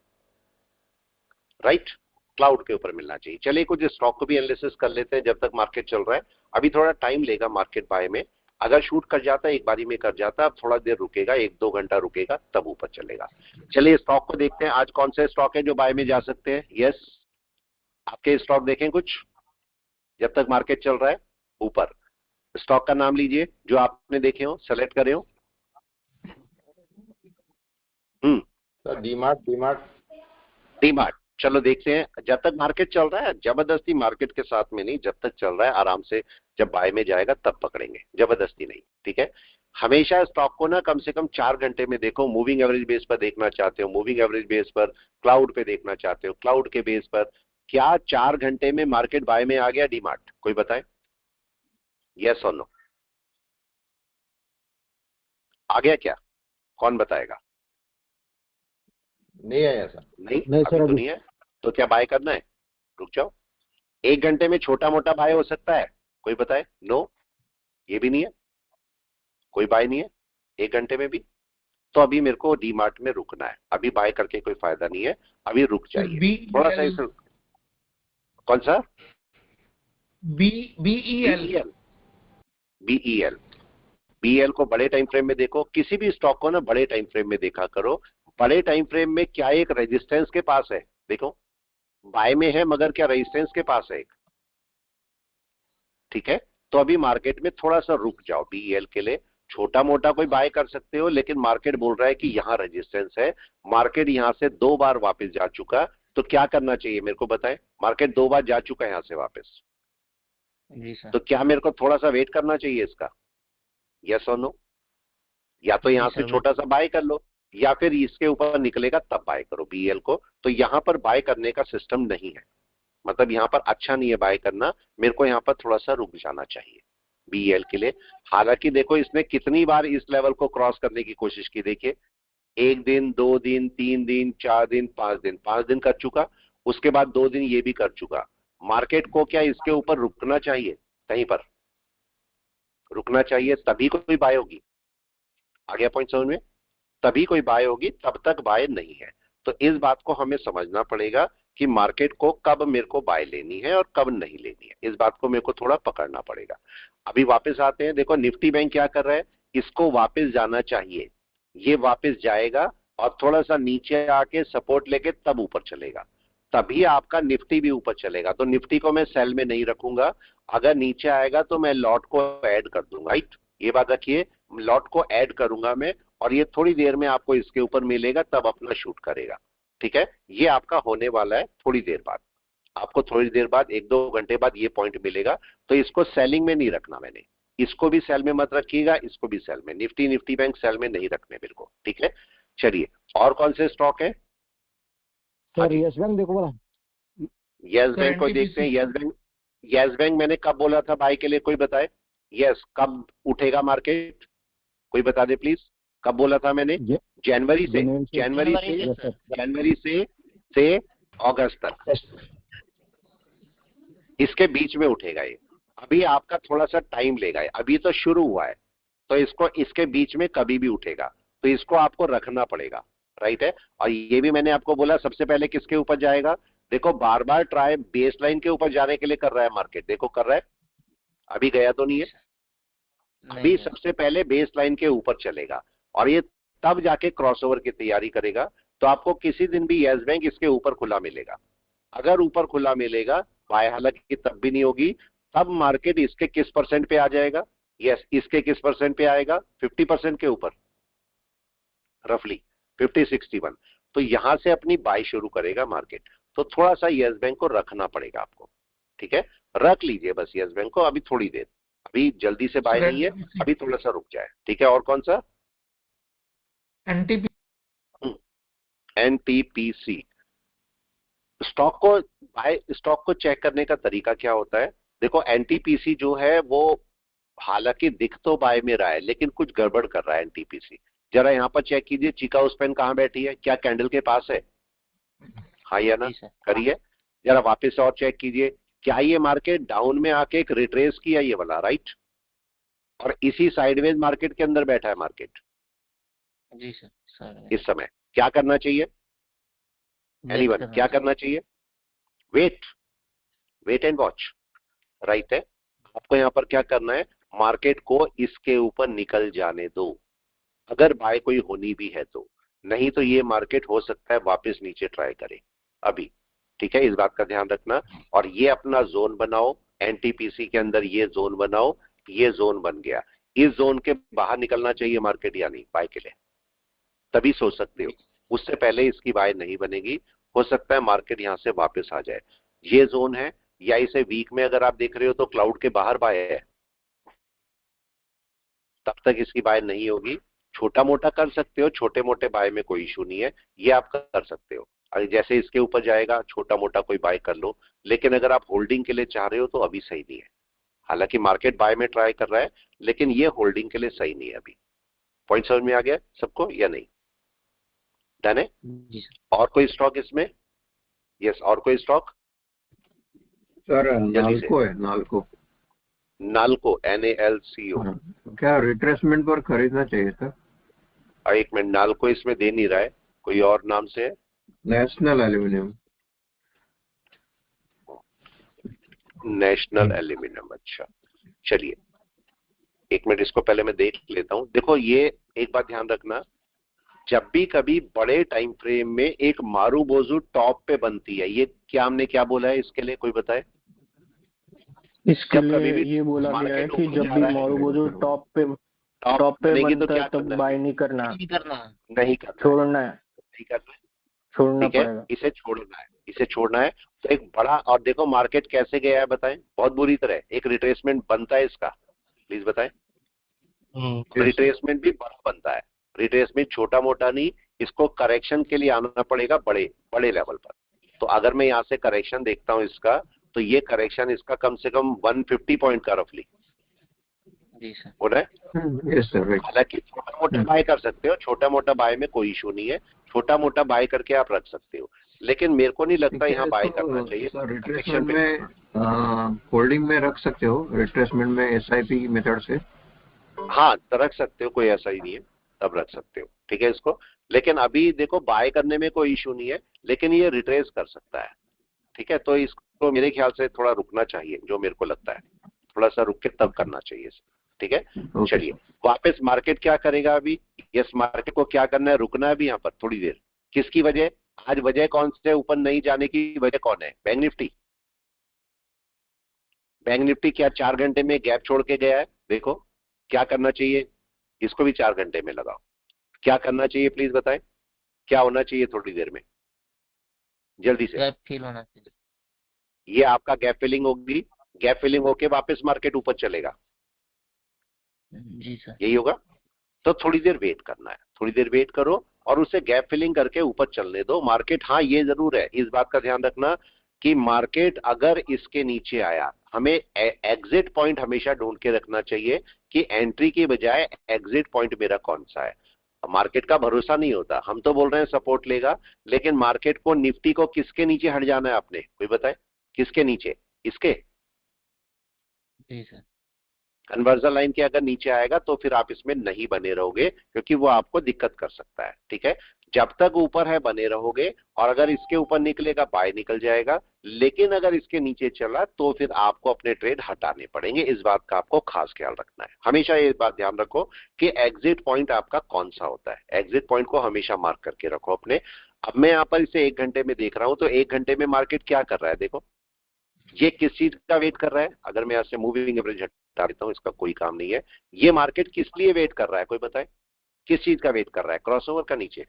राइट? क्लाउड के ऊपर मिलना चाहिए। चलिए कुछ स्टॉक को भी एनालिसिस कर लेते हैं जब तक मार्केट चल रहा है। अभी थोड़ा टाइम लेगा मार्केट बाय में। अगर शूट कर जाता है, एक बारी में कर जाता है, अब थोड़ा देर रुकेगा, 1-2 घंटा रुकेगा, तब ऊपर चलेगा। चलिए स्टॉक को देखते हैं आज कौन से स्टॉक है जो बाय में जा सकते हैं। यस, आपके स्टॉक देखें कुछ जब तक मार्केट चल रहा है ऊपर। स्टॉक का नाम लीजिए जो आपने देखे हो, सेलेक्ट करे हो। सर डीमार्ट। डीमार्ट, चलो देखते हैं। जब तक मार्केट चल रहा है, जबरदस्ती मार्केट के साथ में नहीं, जब तक चल रहा है आराम से, जब बाय में जाएगा तब पकड़ेंगे, जबरदस्ती नहीं, ठीक है। हमेशा स्टॉक को ना कम से कम 4 घंटे में देखो। मूविंग एवरेज बेस पर देखना चाहते हो, मूविंग एवरेज बेस पर, क्लाउड पे देखना चाहते हो, क्लाउड के बेस पर। क्या 4 घंटे में मार्केट बाय में आ गया डीमार्ट? कोई बताए, यस और नो? आ गया क्या? कौन बताएगा? नहीं आया सर। नहीं नहीं सर, अभी तो अभी नहीं है। तो क्या बाय करना है? रुक जाओ। 1 घंटे में छोटा मोटा बाय हो सकता है? कोई बताए? नो, ये भी नहीं है, कोई बाय नहीं है 1 घंटे में भी। तो अभी मेरे को डीमार्ट में रुकना है, अभी बाय करके कोई फायदा नहीं है, अभी रुक सर जाइए बी थोड़ा सा। इस कौन सा? बीईएल बीईएल बीएल को बड़े टाइम फ्रेम में देखो, किसी भी स्टॉक को ना बड़े टाइम फ्रेम में देखा करो। बड़े टाइम फ्रेम में क्या एक रेजिस्टेंस के पास है, देखो बाय में है मगर क्या रेजिस्टेंस के पास है एक, ठीक है। तो अभी मार्केट में थोड़ा सा रुक जाओ बीएल के लिए। छोटा मोटा कोई बाय कर सकते हो, लेकिन मार्केट बोल रहा है कि यहां रेजिस्टेंस है। मार्केट यहां से 2 बार वापस जा चुका, तो क्या करना चाहिए मेरे को बताएं। मार्केट 2 बार जा चुका है यहां से वापस, जी सर। तो क्या मेरे को थोड़ा सा वेट करना चाहिए इसका? यस और नो? या तो जी यहां से सर, छोटा सा बाय कर लो, या फिर इसके ऊपर निकलेगा तब बाय करो बीएल को। तो यहां पर बाय करने का सिस्टम नहीं है, मतलब यहां पर अच्छा नहीं है बाय करना। मेरे को यहां पर थोड़ा सा रुक जाना चाहिए बीएल के लिए। हालांकि देखो इसने कितनी बार इस लेवल को क्रॉस करने की कोशिश की, देखिए 1 दिन 2 दिन 3 दिन 4 दिन 5 दिन, 5 दिन कर चुका, उसके बाद 2 दिन ये भी कर चुका। मार्केट को क्या इसके ऊपर रुकना चाहिए? कहीं पर रुकना चाहिए, तभी कोई बाय होगी। आ गया पॉइंट समझ में? तभी कोई बाय होगी, तब तक बाय नहीं है। तो इस बात को हमें समझना पड़ेगा कि मार्केट को कब मेरे को बाय लेनी है और कब नहीं लेनी है, इस बात को मेरे को थोड़ा पकड़ना पड़ेगा। अभी वापस आते हैं, देखो निफ्टी बैंक क्या कर रहा है, इसको वापस जाना चाहिए, ये वापस जाएगा और थोड़ा सा नीचे आके सपोर्ट लेके तब ऊपर चलेगा, तभी आपका निफ्टी भी ऊपर चलेगा। तो निफ्टी को मैं सेल में नहीं रखूंगा, अगर नीचे आएगा तो मैं लॉट को ऐड कर दूंगा, राइट। ये बात रखिए, लॉट को ऐड करूंगा मैं, और ये थोड़ी देर में आपको इसके ऊपर मिलेगा, तब अपना शूट करेगा, ठीक है। ये आपका होने वाला है थोड़ी देर बाद, आपको थोड़ी देर बाद 1-2 घंटे बाद ये पॉइंट मिलेगा। तो इसको सेलिंग में नहीं रखना मैंने, इसको भी सेल में मत रखिएगा, इसको भी सेल में, निफ्टी बैंक सेल में नहीं रखने मेरे को, ठीक है। चलिए और कौन से स्टॉक है? सर यस बैंक देखो बोला। यस सर बैंक को देखते हैं। यस बैंक मैंने कब बोला था बाय के लिए, कोई बताए? यस कब उठेगा मार्केट, कोई बता दे प्लीज, कब बोला था मैंने? जनवरी से अगस्त तक, इसके बीच में उठेगा ये। अभी आपका थोड़ा सा टाइम लेगा, अभी तो शुरू हुआ है, तो इसको इसके बीच में कभी भी उठेगा, तो इसको आपको रखना पड़ेगा, राइट है। और ये भी मैंने आपको बोला सबसे पहले किसके ऊपर जाएगा, देखो बार बार ट्राई बेस लाइन के ऊपर जाने के लिए कर रहा है मार्केट, देखो कर रहा है, अभी गया तो नहीं है, अभी सबसे पहले बेस लाइन के ऊपर चलेगा और ये तब जाके क्रॉसओवर की तैयारी करेगा। तो आपको किसी दिन भी यस बैंक इसके ऊपर खुला मिलेगा, अगर ऊपर खुला मिलेगा बाय, हालांकि तब भी नहीं होगी, तब मार्केट इसके किस परसेंट पे आ जाएगा? यस इसके किस परसेंट पे आएगा? 50% के ऊपर, रफली 50-61। तो यहां से अपनी बाय शुरू करेगा मार्केट। तो थोड़ा सा यस बैंक को रखना पड़ेगा आपको, ठीक है, रख लीजिए बस यस बैंक को अभी थोड़ी देर, अभी जल्दी से बाय नहीं है, अभी थोड़ा सा रुक जाए, ठीक है। और कौन सा? एनटीपीसी स्टॉक को चेक करने का तरीका क्या होता है? देखो एनटीपीसी जो है वो हालांकि दिख तो बाय में रहा है, लेकिन कुछ गड़बड़ कर रहा है एनटीपीसी। जरा यहाँ पर चेक कीजिए, चिका उस्पेन कहाँ बैठी है, क्या कैंडल के पास है? हाँ या ना? करिए जरा वापस से और चेक कीजिए, क्या ये मार्केट डाउन में आके एक रिट्रेस किया ये वाला, राइट, और इसी साइडवेज मार्केट के अंदर बैठा है मार्केट। जी सर। इस समय क्या करना चाहिए? एनीवन क्या करना चाहिए? वेट एंड वॉच, राइट है। आपको यहाँ पर क्या करना है, मार्केट को इसके ऊपर निकल जाने दो, अगर बाय कोई होनी भी है तो, नहीं तो ये मार्केट हो सकता है वापस नीचे ट्राई करे अभी, ठीक है, इस बात का ध्यान रखना। और ये अपना जोन बनाओ, एनटीपीसी के अंदर ये जोन बनाओ, ये जोन बन गया, इस जोन के बाहर निकलना चाहिए मार्केट या नहीं बाय के लिए, तभी सोच सकते हो, उससे पहले इसकी बाय नहीं बनेगी। हो सकता है मार्केट यहां से वापस आ जाए, ये जोन है, या इसे वीक में अगर आप देख रहे हो तो क्लाउड के बाहर बाय है, तब तक इसकी बाय नहीं होगी। छोटा मोटा कर सकते हो, छोटे मोटे बाय में कोई इशू नहीं है, ये आप कर सकते हो। अगर जैसे इसके ऊपर जाएगा छोटा मोटा कोई बाय कर लो, लेकिन अगर आप होल्डिंग के लिए चाह रहे हो तो अभी सही नहीं है। हालांकि मार्केट बाय में ट्राई कर रहा है, लेकिन ये होल्डिंग के लिए सही नहीं है अभी। पॉइंट समझ में आ गया सबको या नहीं? डन है। जी सर। और कोई स्टॉक इसमें? यस, और कोई स्टॉक? सर जल्दी से। नाल्को है, नाल्को। नाल्को, NALCO। हाँ, क्या रिट्रेसमेंट पर खरीदना चाहिए सर? एक मिनट, नाल्को इसमें दे नहीं रहा है, कोई और नाम से है? National aluminium. नेशनल एल्यूमिनियम, अच्छा। चलिए एक मिनट, इसको पहले मैं देख लेता हूं। देखो ये एक बात ध्यान रखना, जब भी कभी बड़े टाइम फ्रेम में एक मारूबोजू टॉप पे बनती है, ये क्या हमने क्या बोला है इसके लिए, कोई बताए? इसके जब कभी लिए भी ये बोला गया है मार्केट कि ऊपर जब जा भी रहा है, मारूबोजू टॉप टॉप पे बनेगी तो बनता क्या है तब करना है? बाय नहीं करना, नहीं करना। नहीं करना है, छोड़ना है, नहीं करना है। छोड़ना ठीक है, पड़ेगा। इसे छोड़ना है, इसे छोड़ना है। तो एक बड़ा, और देखो मार्केट कैसे गया है बताएं, बहुत बुरी तरह। एक रिट्रेसमेंट बनता है इसका, प्लीज बताएं। रिट्रेसमेंट भी बड़ा बनता है, रिट्रेसमेंट छोटा मोटा नहीं, इसको करेक्शन के लिए आना पड़ेगा बड़े बड़े लेवल पर। तो अगर मैं यहाँ से करेक्शन देखता हूँ इसका, तो ये करेक्शन इसका कम से कम 150 पॉइंट का रफली जी सर। हो रहा है। Yes sir, right. हालांकि छोटा मोटा बाय कर सकते हो, छोटा मोटा बाय में कोई इशू नहीं है, छोटा मोटा बाय करके आप रख सकते हो, लेकिन मेरे को नहीं लगता यहाँ बाय करना चाहिए। सर रिट्रेसमेंट में होल्डिंग में रख सकते हो, रिट्रेसमेंट में SIP मेथड से। हाँ तो रख सकते हो, कोई ऐसा ही नहीं है, तब रख सकते हो, ठीक है इसको। लेकिन अभी देखो बाय करने में कोई इशू नहीं है, लेकिन ये रिट्रेस कर सकता है, ठीक है। तो इसको मेरे ख्याल से थोड़ा रुकना चाहिए, जो मेरे को लगता है थोड़ा सा रुक के तब करना चाहिए, ठीक है। चलिए वापस मार्केट क्या करेगा अभी? यस, मार्केट को क्या करना है, रुकना है अभी यहाँ पर थोड़ी देर। किसकी वजह? आज वजह कौन से ऊपर नहीं जाने की वजह कौन है? Bank Nifty. बैंक निफ्टी क्या 4 घंटे में गैप छोड़ के गया है? देखो क्या करना चाहिए, इसको भी 4 घंटे में लगाओ। क्या करना चाहिए प्लीज बताएं, क्या होना चाहिए थोड़ी देर में, जल्दी से। गैप फील होना चाहिए। ये आपका गैप फिलिंग होगी, गैप फिलिंग होके वापस मार्केट ऊपर चलेगा, जी सर। यही होगा। तो थोड़ी देर वेट करना है, थोड़ी देर वेट करो और उसे गैप फिलिंग करके ऊपर चलने दो मार्केट। हाँ ये जरूर है, इस बात का ध्यान रखना कि मार्केट अगर इसके नीचे आया, हमें एग्जिट पॉइंट हमेशा ढूंढ के रखना चाहिए कि एंट्री की बजाय एग्जिट पॉइंट मेरा कौन सा है। मार्केट का भरोसा नहीं होता, हम तो बोल रहे हैं सपोर्ट लेगा, लेकिन मार्केट को, निफ्टी को किसके नीचे हट जाना है आपने, कोई बताए किसके नीचे? इसके जी सर। कन्वर्जन लाइन के अगर नीचे आएगा तो फिर आप इसमें नहीं बने रहोगे, क्योंकि वो आपको दिक्कत कर सकता है, ठीक है। जब तक ऊपर है बने रहोगे, और अगर इसके ऊपर निकलेगा बाय निकल जाएगा, लेकिन अगर इसके नीचे चला तो फिर आपको अपने ट्रेड हटाने पड़ेंगे। इस बात का आपको खास ख्याल रखना है, हमेशा ये बात ध्यान रखो कि एग्जिट पॉइंट आपका कौन सा होता है, एग्जिट पॉइंट को हमेशा मार्क करके रखो अपने। अब मैं यहाँ पर इसे 1 घंटे में देख रहा हूं, तो 1 घंटे में मार्केट क्या कर रहा है देखो, ये किस चीज का वेट कर रहा है? अगर मैं यहाँ से मूविंग एवरेज हटा देता हूँ, इसका कोई काम नहीं है। ये मार्केट किस लिए वेट कर रहा है, कोई बताए किस चीज का वेट कर रहा है? क्रॉसओवर का नीचे,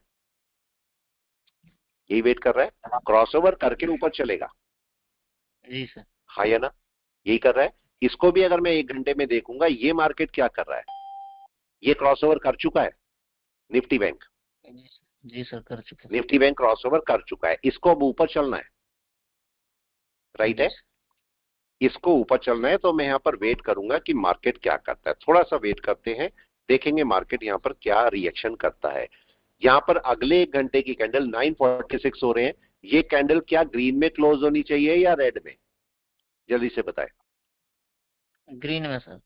यही वेट कर रहा है, क्रॉसओवर करके ऊपर चलेगा, जी सर। हाँ या ना, यही कर रहा है। इसको भी अगर मैं 1 घंटे में देखूंगा, ये मार्केट क्या कर रहा है, ये क्रॉसओवर कर चुका है, निफ्टी बैंक, जी सर कर चुके। निफ्टी बैंक क्रॉसओवर कर चुका है, इसको अब ऊपर चलना है, राइट है, इसको ऊपर चलना है। तो मैं यहाँ पर वेट करूंगा कि मार्केट क्या करता है, थोड़ा सा वेट करते हैं, देखेंगे मार्केट यहाँ पर क्या रिएक्शन करता है। यहाँ पर अगले 1 घंटे की कैंडल 946 हो रहे हैं, ये कैंडल क्या ग्रीन में क्लोज होनी चाहिए या रेड में, जल्दी से बताएं। ग्रीन में सर।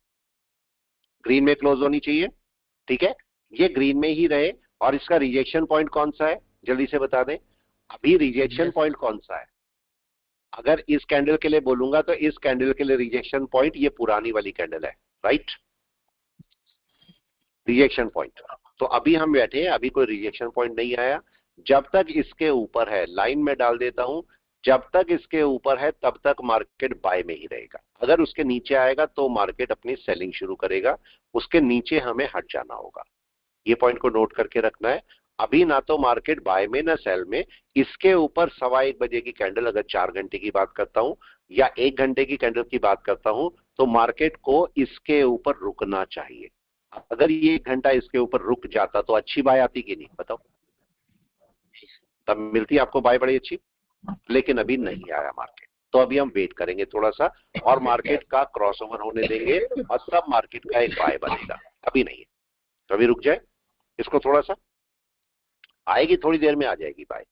ग्रीन में क्लोज होनी चाहिए, ठीक है, ये ग्रीन में ही रहे। और इसका रिजेक्शन पॉइंट कौन सा है, जल्दी से बता दें। अभी रिजेक्शन पॉइंट कौन सा है? अगर इस कैंडल के लिए बोलूंगा तो इस कैंडल के लिए रिजेक्शन पॉइंट ये पुरानी वाली कैंडल है, राइट, रिजेक्शन पॉइंट। तो अभी हम बैठे हैं, अभी कोई रिजेक्शन पॉइंट नहीं आया। जब तक इसके ऊपर है, लाइन में डाल देता हूं, जब तक इसके ऊपर है तब तक मार्केट बाय में ही रहेगा। अगर उसके नीचे आएगा तो मार्केट अपनी सेलिंग शुरू करेगा, उसके नीचे हमें हट जाना होगा। ये पॉइंट को नोट करके रखना है। अभी ना तो मार्केट बाय में ना सेल में, इसके ऊपर 1:15 बजे की कैंडल, अगर 4 घंटे की बात करता हूं या 1 घंटे की कैंडल की बात करता हूं, तो मार्केट को इसके ऊपर रुकना चाहिए। अगर ये 1 घंटा इसके ऊपर रुक जाता तो अच्छी बाय आती कि नहीं, बताओ, तब मिलती आपको बाय बड़ी अच्छी, लेकिन अभी नहीं आया मार्केट। तो अभी हम वेट करेंगे थोड़ा सा, और मार्केट का क्रॉसओवर होने देंगे, और तब मार्केट का एक बाय बनेगा, अभी नहीं है। तो अभी रुक जाए इसको थोड़ा सा, आएगी, थोड़ी देर में आ जाएगी बाय,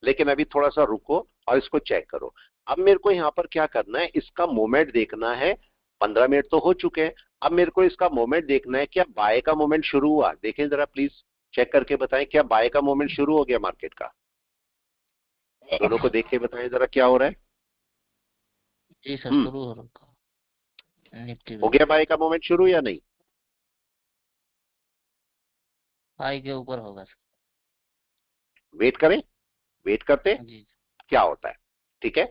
लेकिन अभी थोड़ा सा रुको और इसको चेक करो। अब मेरे को यहाँ पर क्या करना है, इसका मोमेंट देखना है। 15 मिनट तो हो चुके हैं, अब मेरे को इसका मोमेंट देखना है, क्या बाय का मोमेंट शुरू हुआ? देखें जरा प्लीज, चेक करके बताएं, क्या बाय का मोमेंट शुरू हो गया मार्केट का? दोनों को देख के बताएं जरा क्या हो रहा है। जी सर, शुरू हो रखा निफ्टी हो गया बाय का मोमेंट शुरू या नहीं? हाई के ऊपर होगा सर। वेट करें, वेट करते हैं जी क्या होता है, ठीक है।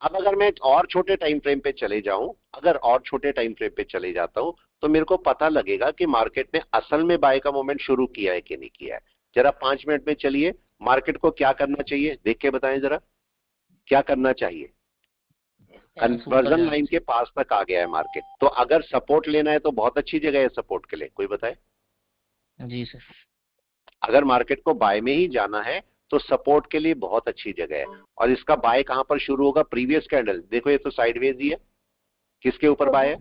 अब अगर मैं और छोटे टाइम फ्रेम पे चले जाऊं, अगर और छोटे टाइम फ्रेम पे चले जाता हूं, तो मेरे को पता लगेगा कि मार्केट ने असल में बाय का मोमेंट शुरू किया है कि नहीं किया है। जरा 5 मिनट में चलिए, मार्केट को क्या करना चाहिए देख के बताएं जरा, क्या करना चाहिए। कन्वर्जन लाइन के पास तक आ गया है मार्केट, तो अगर सपोर्ट लेना है तो बहुत अच्छी जगह है सपोर्ट के लिए, कोई बताए। जी सर। अगर मार्केट को बाय में ही जाना है तो सपोर्ट के लिए बहुत अच्छी जगह है। और इसका बाय कहां पर शुरू होगा? प्रीवियस कैंडल देखो, ये तो साइडवेज ही है। किसके ऊपर बाय है?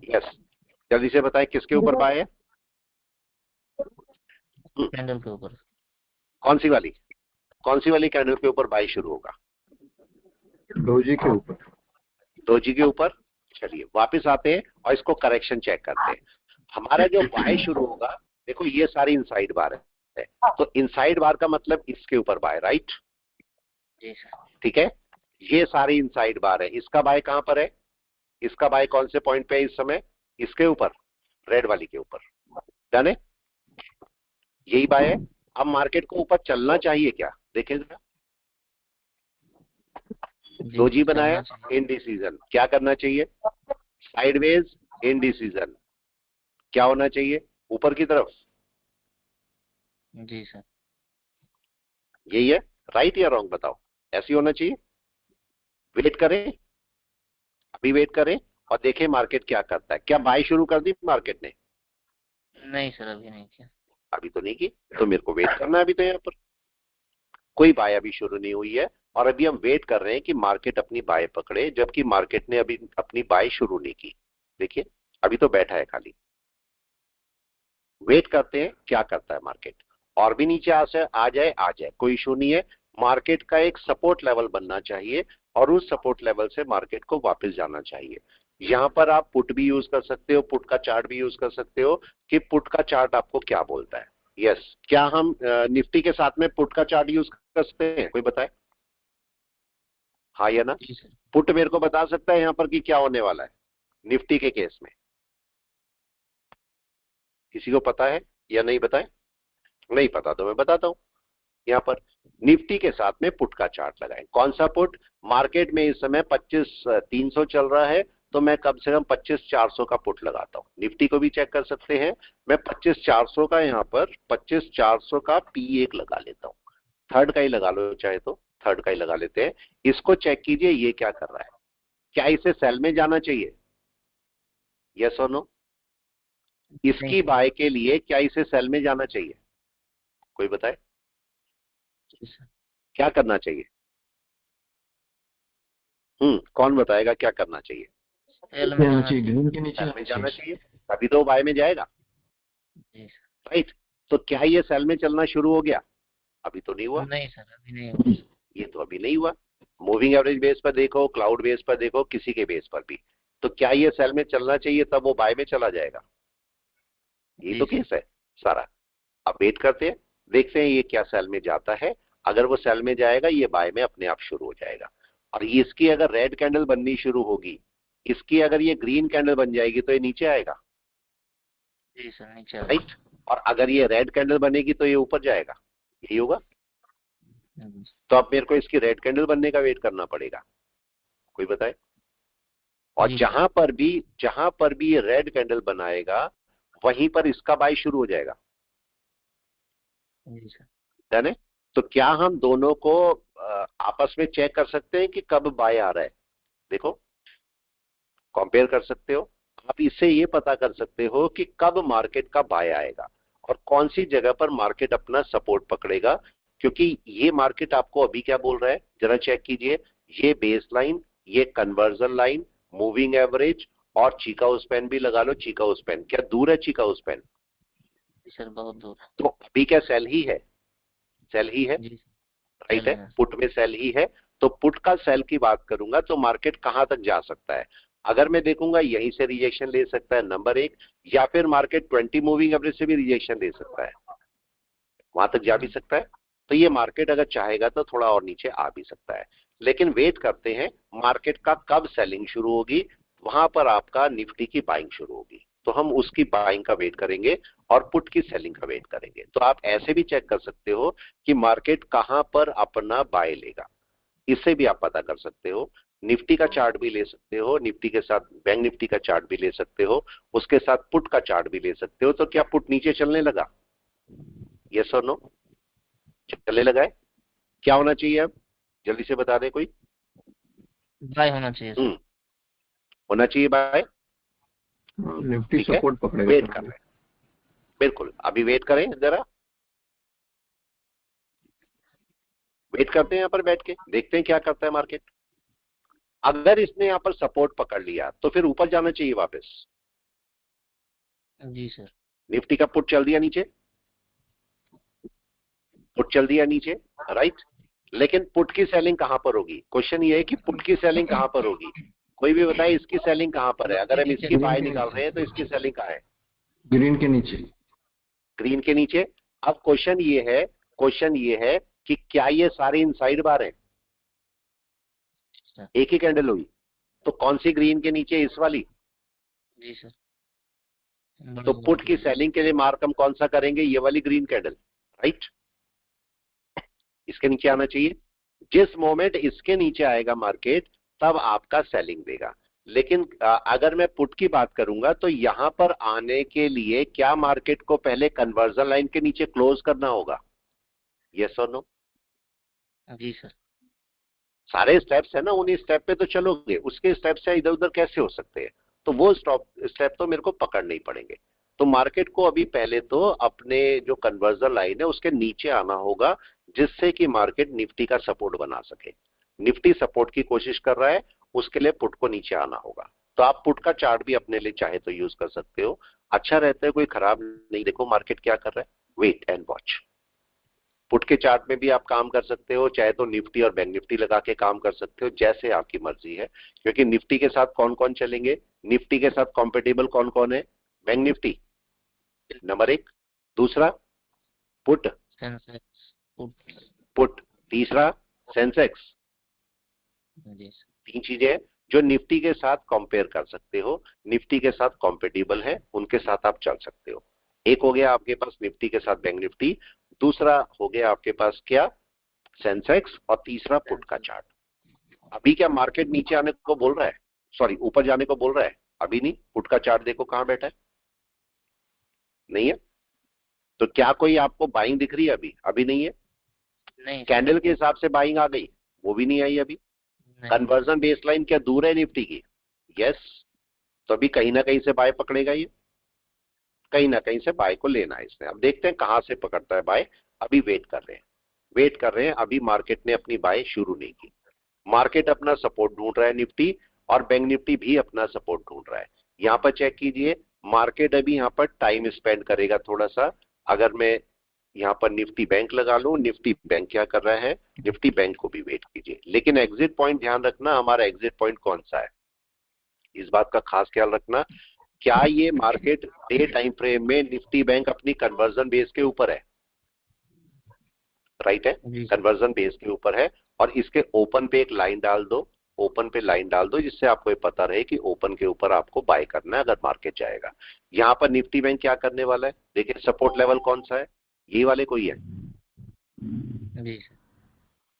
यस, जल्दी से बताएं किसके ऊपर बाय है? कैंडल के ऊपर। कौन सी वाली, कौन सी वाली कैंडल के ऊपर बाय शुरू होगा? डोजी के ऊपर। डोजी के ऊपर। चलिए वापस आते हैं और इसको करेक्शन चेक करते हैं। हमारा जो बाय शुरू होगा, देखो ये सारी इनसाइड बार है, तो इनसाइड बार का मतलब इसके ऊपर बाय, राइट? जी सर। ठीक है, ये सारी इनसाइड बार है। इसका बाय कहां पर है? इसका बाय कौन से पॉइंट पे है इस समय? इसके ऊपर, रेड वाली के ऊपर। डन है, यही बाय है। अब मार्केट को ऊपर चलना चाहिए क्या, देखें जरा। डोजी बनाया, इनडिसीजन। क्या करना चाहिए? Sideways, indecision. क्या होना चाहिए? ऊपर की तरफ। जी सर। यही है, राइट या रॉन्ग बताओ? ऐसी होना चाहिए। वेट करें, अभी वेट करें और देखें मार्केट क्या करता है। क्या बाय शुरू कर दी मार्केट ने? नहीं सर, अभी नहीं किया। अभी तो नहीं की, तो मेरे को वेट करना है। अभी तो यहाँ पर कोई बाय अभी शुरू नहीं हुई है और अभी हम वेट कर रहे हैं कि मार्केट अपनी बाय पकड़े, जबकि मार्केट ने अभी अपनी बाय शुरू नहीं की। देखिए अभी तो बैठा है खाली। वेट करते हैं क्या करता है मार्केट। और भी नीचे आ जाए, कोई इशू नहीं है। मार्केट का एक सपोर्ट लेवल बनना चाहिए और उस सपोर्ट लेवल से मार्केट को वापस जाना चाहिए। यहां पर आप पुट भी यूज कर सकते हो, पुट का चार्ट भी यूज कर सकते हो कि पुट का चार्ट आपको क्या बोलता है। यस, क्या हम निफ्टी के साथ में पुट का चार्ट यूज कर सकते हैं? कोई बताए हाँ या ना? पुट मेरे को बता सकता है यहां पर कि क्या होने वाला है निफ्टी के केस में? किसी को पता है या नहीं बताए? नहीं पता तो मैं बताता हूं। यहाँ पर निफ्टी के साथ में पुट का चार्ट लगाएं। कौन सा पुट? मार्केट में इस समय 25,300 चल रहा है, तो मैं कम से कम 25,400 का पुट लगाता हूं। निफ्टी को भी चेक कर सकते हैं। मैं 25,400 का यहाँ पर 25,400 का P1 लगा लेता हूँ। थर्ड का ही लगा लो चाहे तो, थर्ड का ही लगा लेते हैं। इसको चेक कीजिए ये क्या कर रहा है। क्या इसे सेल में जाना चाहिए? यस और नो? इसकी बाय के लिए क्या इसे सेल में जाना चाहिए? कोई बताए क्या करना चाहिए? कौन बताएगा क्या करना चाहिए? सेल में ग्रीन के नीचे सेल में जाना चाहिए, तभी तो बाय में जाएगा, राइट? तो क्या ये सेल में चलना शुरू हो गया? अभी तो नहीं हुआ। नहीं सर, अभी नहीं हुआ। ये तो अभी नहीं हुआ। मूविंग एवरेज बेस पर देखो, क्लाउड बेस पर देखो, किसी के बेस पर भी, तो क्या ये सेल में चलना चाहिए तब वो बाय में चला जाएगा? ये तो केस है सारा। अब वेट करते हैं, देखते हैं ये क्या सेल में जाता है। अगर वो सेल में जाएगा ये बाय में अपने आप शुरू हो जाएगा। और इसकी अगर रेड कैंडल बननी शुरू होगी, इसकी अगर ये ग्रीन कैंडल बन जाएगी तो ये नीचे आएगा। जी सर, नीचे राइट, और अगर ये रेड कैंडल बनेगी तो ये ऊपर जाएगा। यही होगा। तो अब मेरे को इसकी रेड कैंडल बनने का वेट करना पड़ेगा। कोई बताए? और जहां पर भी ये रेड कैंडल बनाएगा वहीं पर इसका बाय शुरू हो जाएगा। डन है? तो क्या हम दोनों को आपस में चेक कर सकते हैं कि कब बाय आ रहा है? देखो, कंपेयर कर सकते हो। आप इससे ये पता कर सकते हो कि कब मार्केट का बाय आएगा और कौन सी जगह पर मार्केट अपना सपोर्ट पकड़ेगा। क्योंकि ये मार्केट आपको अभी क्या बोल रहा है, जरा चेक कीजिए। ये बेस लाइन, ये कन्वर्जन लाइन, मूविंग एवरेज और चीकाउ स्पैन भी लगा लो। चीकाउ स्पैन क्या दूर है? चीकाउ स्पैन सर बहुत दूर है। तो अभी क्या सेल ही है? सेल ही है, जी सर। राइट चल है, रहा है। पुट में सेल ही है। तो पुट का सेल की बात करूंगा तो मार्केट कहां तक जा सकता है? अगर मैं देखूंगा यहीं से रिजेक्शन ले सकता है नंबर एक, या फिर मार्केट 20 मूविंग एवरेज से भी रिजेक्शन ले सकता है, वहां तक जा भी सकता है। तो ये मार्केट अगर चाहेगा तो थोड़ा और नीचे आ भी सकता है, लेकिन वेट करते हैं मार्केट का कब सेलिंग शुरू होगी, वहां पर आपका निफ्टी की बाइंग शुरू होगी, तो हम उसकी बाइंग का वेट करेंगे और पुट की सेलिंग का वेट करेंगे। तो आप ऐसे भी चेक कर सकते हो कि मार्केट कहां पर अपना बाय लेगा, इससे भी आप पता कर सकते हो। निफ्टी का चार्ट भी ले सकते हो, निफ्टी के साथ बैंक निफ्टी का चार्ट भी ले सकते हो, उसके साथ पुट का चार्ट भी ले सकते हो। तो क्या पुट नीचे चलने लगा? यस और नो? चलने लगा है? क्या होना चाहिए अब? जल्दी से बता दे कोई। बाय होना चाहिए सर। होना चाहिए बाय। निफ्टी ठीक है, सपोर्ट पकड़ेगा वेट सर कर अभी। रहे हैं, बिल्कुल अभी वेट करें जरा, वेट करते हैं यहाँ पर बैठ के, देखते हैं क्या करता है मार्केट। अगर इसने यहाँ पर सपोर्ट पकड़ लिया तो फिर ऊपर जाना चाहिए वापस। जी सर। निफ्टी का पुट चल दिया नीचे, पुट चल दिया नीचे, राइट। लेकिन पुट की सेलिंग कहां पर होगी? क्वेश्चन ये है कि पुट की सेलिंग कहां पर होगी? कोई भी बताए इसकी सेलिंग कहां पर है? अगर हम इसकी बाय निकाल रहे हैं तो इसकी सेलिंग कहां है? ग्रीन के नीचे। ग्रीन के नीचे। अब क्वेश्चन ये है कि क्या ये सारे इनसाइड बार है? सर। एक ही कैंडल हुई, तो कौन सी ग्रीन के नीचे? इस वाली। जी सर। तो पुट की सेलिंग के लिए मार्क हम कौन सा करेंगे? ये वाली ग्रीन कैंडल, राइट। इसके नीचे आना चाहिए। जिस मोमेंट इसके नीचे आएगा मार्केट, तब आपका सेलिंग देगा। लेकिन अगर मैं पुट की बात करूंगा तो यहां पर आने के लिए क्या मार्केट को पहले कन्वर्जन लाइन के नीचे क्लोज करना होगा? यस और नो? जी सर। सारे स्टेप्स है ना, उन्हीं स्टेप पे तो चलोगे, उसके स्टेप से इधर उधर कैसे हो सकते हैं? तो वो स्टेप तो मेरे को पकड़ने ही पड़ेंगे। तो मार्केट को अभी पहले तो अपने जो कन्वर्जन लाइन है उसके नीचे आना होगा, जिससे कि मार्केट निफ्टी का सपोर्ट बना सके। निफ्टी सपोर्ट की कोशिश कर रहा है, उसके लिए पुट को नीचे आना होगा। तो आप पुट का चार्ट भी अपने लिए चाहे तो यूज कर सकते हो, अच्छा रहता है, कोई खराब नहीं। देखो मार्केट क्या कर रहा है, वेट एंड वॉच। पुट के चार्ट में भी आप काम कर सकते हो, चाहे तो निफ्टी और बैंक निफ्टी लगा के काम कर सकते हो, जैसे आपकी मर्जी है। क्योंकि निफ्टी के साथ कौन कौन चलेंगे? निफ्टी के साथ कॉम्पेटेबल कौन कौन है? बैंक निफ्टी नंबर एक, दूसरा पुट, सेंसेक्स पुट। पुट, तीसरा सेंसेक्स। जी सर। तीन चीजें हैं जो निफ्टी के साथ कंपेयर कर सकते हो, निफ्टी के साथ कॉम्पेटेबल है, उनके साथ आप चल सकते हो। एक हो गया आपके पास निफ्टी के साथ बैंक निफ्टी, दूसरा हो गया आपके पास क्या? सेंसेक्स, और तीसरा पुट का चार्ट। अभी क्या मार्केट नीचे आने को बोल रहा है, सॉरी ऊपर जाने को बोल रहा है? अभी नहीं। पुट का चार्ट देखो कहां बैठा है, नहीं है। तो क्या कोई आपको बाइंग दिख रही है? अभी अभी नहीं है। नहीं सर। कैंडल के हिसाब से बाइंग आ गई, वो भी नहीं आई अभी। नहीं। कन्वर्जन बेसलाइन क्या दूर है निफ्टी की? यस। तो अभी कहीं ना कहीं से बाय पकड़ेगा ये, कहीं ना कहीं से बाय को लेना है इसने। अब देखते हैं कहां से पकड़ता है बाय। अभी वेट कर रहे हैं, वेट कर रहे हैं। अभी मार्केट ने अपनी बाय शुरू नहीं की। मार्केट अपना सपोर्ट ढूंढ रहा है निफ्टी, और बैंक निफ्टी भी अपना सपोर्ट ढूंढ रहा है। यहां पर चेक कीजिए, मार्केट अभी यहां पर टाइम स्पेंड करेगा थोड़ा सा। अगर मैं यहां पर निफ्टी बैंक लगा लूं, निफ्टी बैंक क्या कर रहा है, निफ्टी बैंक को भी वेट कीजिए। लेकिन एग्जिट पॉइंट ध्यान रखना, हमारा एग्जिट पॉइंट कौन सा है, इस बात का खास ख्याल रखना। क्या ये मार्केट डे टाइम फ्रेम में निफ्टी बैंक अपनी कन्वर्जन बेस के ऊपर है? राइट है, जी सर। कन्वर्जन बेस के ऊपर है। और इसके ओपन पे एक लाइन डाल दो, ओपन पे लाइन डाल दो, जिससे आपको ये पता रहे कि ओपन के ऊपर आपको बाय करना है अगर मार्केट जाएगा। यहां पर निफ्टी बैंक क्या करने वाला है? देखिए सपोर्ट लेवल कौन सा है, ये वाले कोई है? जी सर।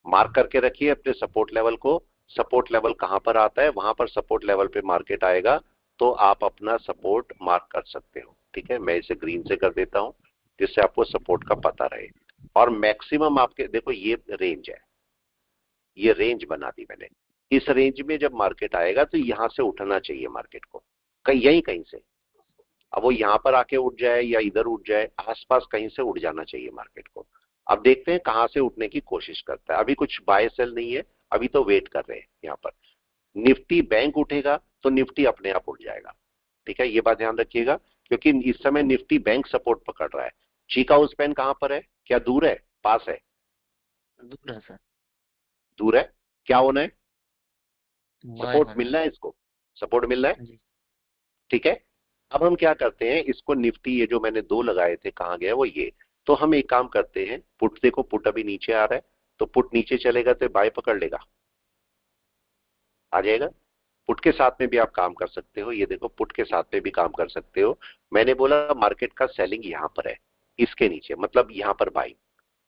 मार्क करके रखिए अपने सपोर्ट लेवल को। सपोर्ट लेवल कहां पर आता है, वहां पर सपोर्ट लेवल पे मार्केट आएगा तो आप अपना सपोर्ट मार्क कर सकते हो। ठीक है, मैं इसे ग्रीन से कर देता हूं, जिससे आपको सपोर्ट का पता रहे। और मैक्सिमम आपके देखो ये रेंज है, ये रेंज बना दी मैंने। इस रेंज में जब मार्केट आएगा तो यहां से उठना चाहिए मार्केट को, कहीं यहीं कहीं से। अब वो यहां पर आके उठ जाए या इधर उठ जाए, आसपास कहीं से उठ जाना चाहिए मार्केट को। अब देखते हैं कहां से उठने की कोशिश करता है। अभी कुछ बाय सेल नहीं है, अभी तो वेट कर रहे हैं यहां पर। निफ्टी बैंक उठेगा तो निफ्टी अपने आप उठ जाएगा। ठीक है, ये बात ध्यान रखिएगा। क्योंकि इस समय निफ्टी बैंक सपोर्ट पकड़ रहा है। चिकागो स्पैन कहां पर है, क्या दूर है, पास है? दूर है सर। दूर है। क्या होना है, बाय सपोर्ट होना मिलना है, इसको सपोर्ट मिलना है। है। जी ठीक है, अब हम क्या करते हैं, इसको निफ्टी ये जो मैंने 2 लगाए थे कहां गए वो ये, तो हम एक काम करते हैं, पुट देखो, पुट अभी नीचे आ रहा है, तो पुट नीचे चलेगा तो बाय पकड़ लेगा, आ जाएगा। पुट के साथ में भी आप काम कर सकते हो, ये देखो पुट के साथ में भी काम कर सकते हो। मैंने बोला मार्केट का सेलिंग यहां पर है, इसके नीचे, मतलब यहां पर बाय,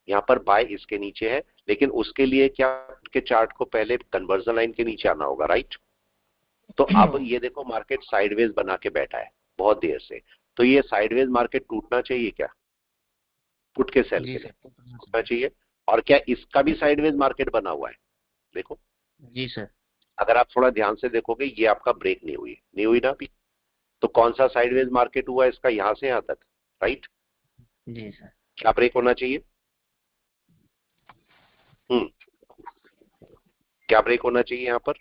यहां पर बाय इसके नीचे है, लेकिन उसके लिए क्या के चार्ट को पहले कन्वर्जन लाइन के नीचे आना होगा, राइट। तो अब ये देखो मार्केट साइडवेज बना के बैठा है बहुत देर से, तो ये साइडवेज मार्केट टूटना चाहिए क्या, पुट के सेल जी के सर। लिए टूटना चाहिए। और क्या इसका भी साइडवेज मार्केट बना हुआ है, देखो, जी सर। अगर आप थोड़ा ध्यान से देखोगे ये आपका ब्रेक नहीं हुई, नहीं हुई ना अभी, तो कौन सा साइडवेज मार्केट हुआ इसका, यहां से यहां तक, राइट। जी सर। क्या ब्रेक होना चाहिए, क्या ब्रेक होना चाहिए यहां पर,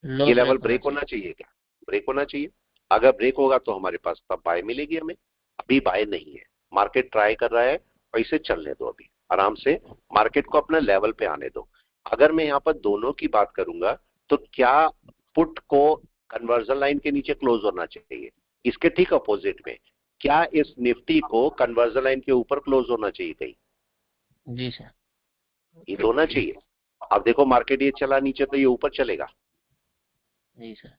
लो ये लेवल ब्रेक होना ब्रेक होना चाहिए, क्या ब्रेक होना चाहिए। अगर ब्रेक होगा तो हमारे पास तब बाय मिलेगी हमें, अभी बाय नहीं है, मार्केट ट्राई कर रहा है, और इसे चलने दो, अभी आराम से मार्केट को अपना लेवल पे आने दो। अगर मैं यहाँ पर दोनों की बात करूंगा तो क्या पुट को कन्वर्जन लाइन के नीचे क्लोज होना चाहिए, इसके ठीक अपोजिट में क्या इस निफ्टी को कन्वर्जन लाइन के ऊपर क्लोज होना चाहिए कहीं, जी सर। ये तो होना चाहिए। अब देखो मार्केट ये चला नीचे तो ये ऊपर चलेगा, जी सर।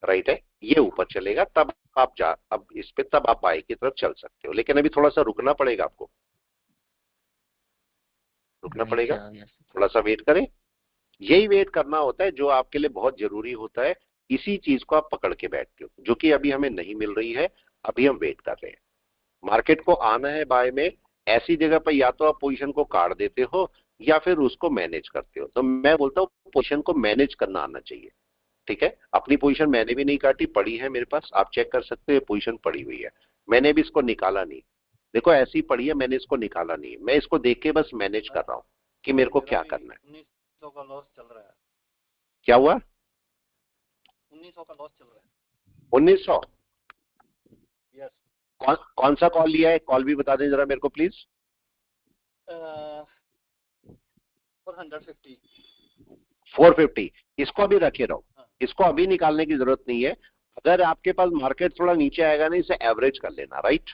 राइट है, ये ऊपर चलेगा तब आप अब इस पे तब आप बाय की तरफ चल सकते हो, लेकिन अभी थोड़ा सा रुकना पड़ेगा आपको, रुकना नीचे पड़ेगा, आ गया सर। थोड़ा सा वेट करें। यही वेट करना होता है जो आपके लिए बहुत जरूरी होता है, इसी चीज को आप पकड़ के बैठते हो, जो कि अभी हमें नहीं मिल रही है, अभी हम वेट कर रहे हैं। मार्केट को आना है बाय में, ऐसी जगह पर या तो आप पोजीशन को काट देते हो या फिर उसको मैनेज करते हो। तो मैं बोलता हूँ पोजीशन को मैनेज करना आना चाहिए, ठीक है। अपनी पोजीशन मैंने भी नहीं काटी, पड़ी है मेरे पास, आप चेक कर सकते हो, पोजीशन पड़ी हुई है, मैंने भी इसको निकाला नहीं, देखो ऐसी पड़ी है, मैंने इसको निकाला नहीं, मैं इसको देख के बस मैनेज कर रहा हूँ कि मेरे को क्या करना है। 1900 का लॉस चल रहा है। क्या हुआ, 1900 का लॉस चल रहा है। 1900, यस। कौन सा कॉल लिया है, कॉल भी बता दें जरा मेरे को प्लीज। 450। 450, इसको अभी रखे रहो, इसको अभी निकालने की जरूरत नहीं है। अगर आपके पास मार्केट थोड़ा नीचे आएगा ना, इसे एवरेज कर लेना, राइट।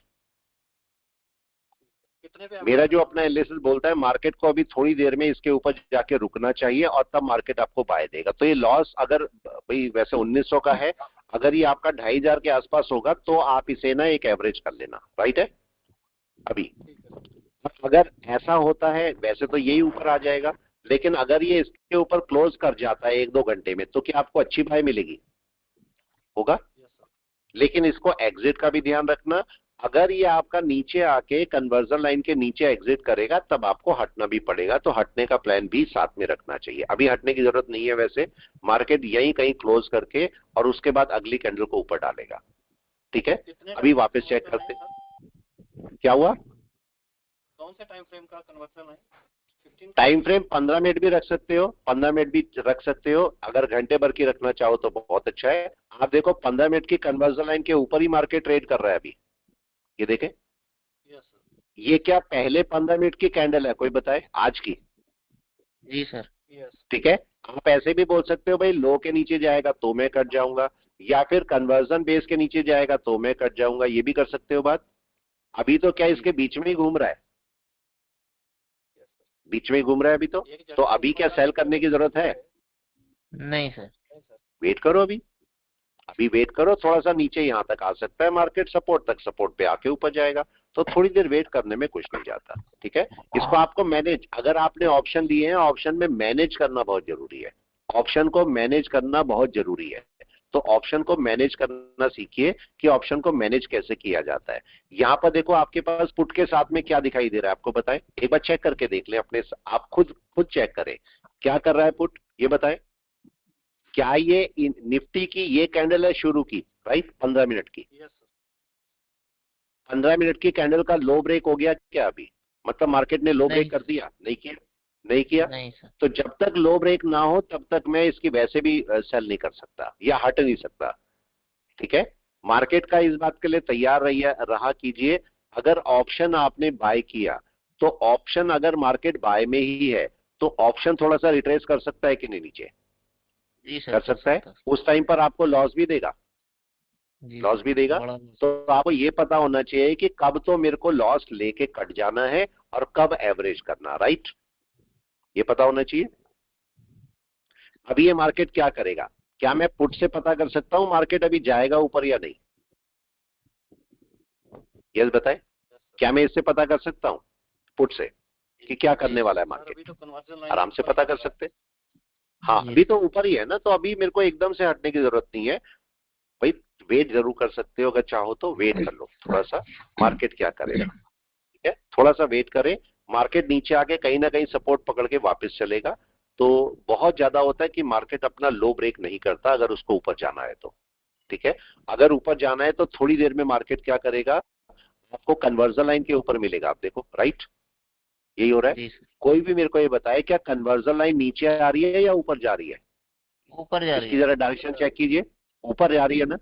कितने पे मेरा जो अपना एनालिसिस बोलता है मार्केट को अभी थोड़ी देर में इसके ऊपर जाके रुकना चाहिए और तब मार्केट आपको बाय देगा। तो ये लॉस अगर भाई वैसे 1900 का है, अगर ये आपका 2500 के आसपास होगा तो आप इसे ना एक एवरेज कर लेना, राइट है। अभी अगर ऐसा होता है, वैसे तो यही ऊपर आ जाएगा, लेकिन अगर ये इसके ऊपर क्लोज कर जाता है 1-2 घंटे में, तो क्या आपको अच्छी बाय मिलेगी, होगा। लेकिन इसको एग्जिट का भी ध्यान रखना, अगर ये आपका नीचे आके कन्वर्जन लाइन के नीचे एग्जिट करेगा तब आपको हटना भी पड़ेगा, तो हटने का प्लान भी साथ में रखना चाहिए। अभी हटने की जरूरत नहीं है, वैसे मार्केट यहीं कहीं क्लोज करके और उसके बाद अगली कैंडल को ऊपर डालेगा, ठीक है। अभी वापस चेक करते, क्या हुआ, कौन से टाइम फ्रेम का कन्वर्जन है। टाइम फ्रेम 15 मिनट भी रख सकते हो, 15 मिनट भी रख सकते हो, अगर घंटे भर की रखना चाहो तो बहुत अच्छा है। आप देखो 15 मिनट की कन्वर्जन लाइन के ऊपर ही मार्केट ट्रेड कर रहा है अभी, ये देखें। ये क्या पहले 15 मिनट की कैंडल है, कोई बताए आज की। जी सर। ठीक है, आप ऐसे भी बोल सकते हो भाई लो के नीचे जाएगा तो मैं कट जाऊंगा, या फिर कन्वर्जन बेस के नीचे जाएगा तो मैं कट जाऊंगा, ये भी कर सकते हो बात। अभी तो क्या इसके बीच में ही घूम रहा है, बीच में ही घूम रहा है अभी तो अभी क्या सेल करने की जरूरत है, नहीं सर। वेट करो, अभी वेट करो, थोड़ा सा नीचे यहां तक आ सकता है मार्केट, सपोर्ट तक, सपोर्ट पे आके ऊपर जाएगा, तो थोड़ी देर वेट करने में कुछ नहीं जाता, ठीक है। इसको आपको मैनेज, अगर आपने ऑप्शन दिए हैं, ऑप्शन में मैनेज करना बहुत जरूरी है, ऑप्शन को मैनेज करना बहुत जरूरी है। तो ऑप्शन को मैनेज करना सीखिए कि ऑप्शन को मैनेज कैसे किया जाता है। यहां पर देखो आपके पास पुट के साथ में क्या दिखाई दे रहा है, आपको बताएं, एक बार चेक करके देख लें अपने, आप खुद चेक करें क्या कर रहा है पुट, ये बताएं। क्या ये निफ्टी की ये कैंडल है शुरू की, राइट, 15 मिनट की, 15 मिनट की कैंडल का लो ब्रेक हो गया क्या अभी, मतलब मार्केट ने लो ब्रेक कर दिया, नहीं किया, नहीं किया। नहीं सर। तो जब तक लो ब्रेक ना हो तब तक मैं इसकी वैसे भी सेल नहीं कर सकता या हट नहीं सकता, ठीक है, मार्केट का इस बात के लिए तैयार रहा कीजिए, अगर ऑप्शन आपने बाय किया तो ऑप्शन अगर मार्केट बाय में ही है तो ऑप्शन थोड़ा सा रिट्रेस कर सकता है कि नहीं नीचे? जी सर, कर सकता है। उस टाइम पर आपको लॉस भी देगा, जी लॉस सर, भी देगा। बड़ा loss। तो आपको ये पता होना चाहिए कि कब तो मेरे को लॉस लेके कट जाना है और कब एवरेज करना, राइट? ये पता होना चाहिए। अभी ये मार्केट क्या करेगा? क्या मैं पुट से पता कर सकता हूं मार्केट अभी जाएगा ऊपर या नहीं? यस बताए, क्या मैं इससे पता कर सकता हूं पुट से कि क्या करने वाला है सर मार्केट? अभी तो कन्वर्जन लाइन आराम से ऊपर पता ही कर चल रहा है। सकते हैं। हाँ, जी अभी तो ऊपर ही है ना, तो अभी मेरे को एकदम से हटने की जरूरत नहीं है भाई। वेट जरूर कर सकते हो, अगर चाहो तो वेट कर लो थोड़ा सा, मार्केट क्या करेगा, ठीक है? थोड़ा सा वेट करें, मार्केट नीचे आके कहीं ना कहीं सपोर्ट पकड़ के वापस चलेगा। तो बहुत ज्यादा होता है कि मार्केट अपना लो ब्रेक नहीं करता अगर उसको ऊपर जाना है तो, ठीक है? अगर ऊपर जाना है तो थोड़ी देर में मार्केट क्या करेगा, आपको कन्वर्जन लाइन के ऊपर मिलेगा। आप देखो, राइट, यही हो रहा है। जी सर, कोई भी मेरे को ये बताए क्या कन्वर्जन लाइन नीचे आ रही है या ऊपर जा रही है? ऊपर जा रही इसकी है। जरा डायरेक्शन चेक कीजिए, ऊपर जा रही है ना?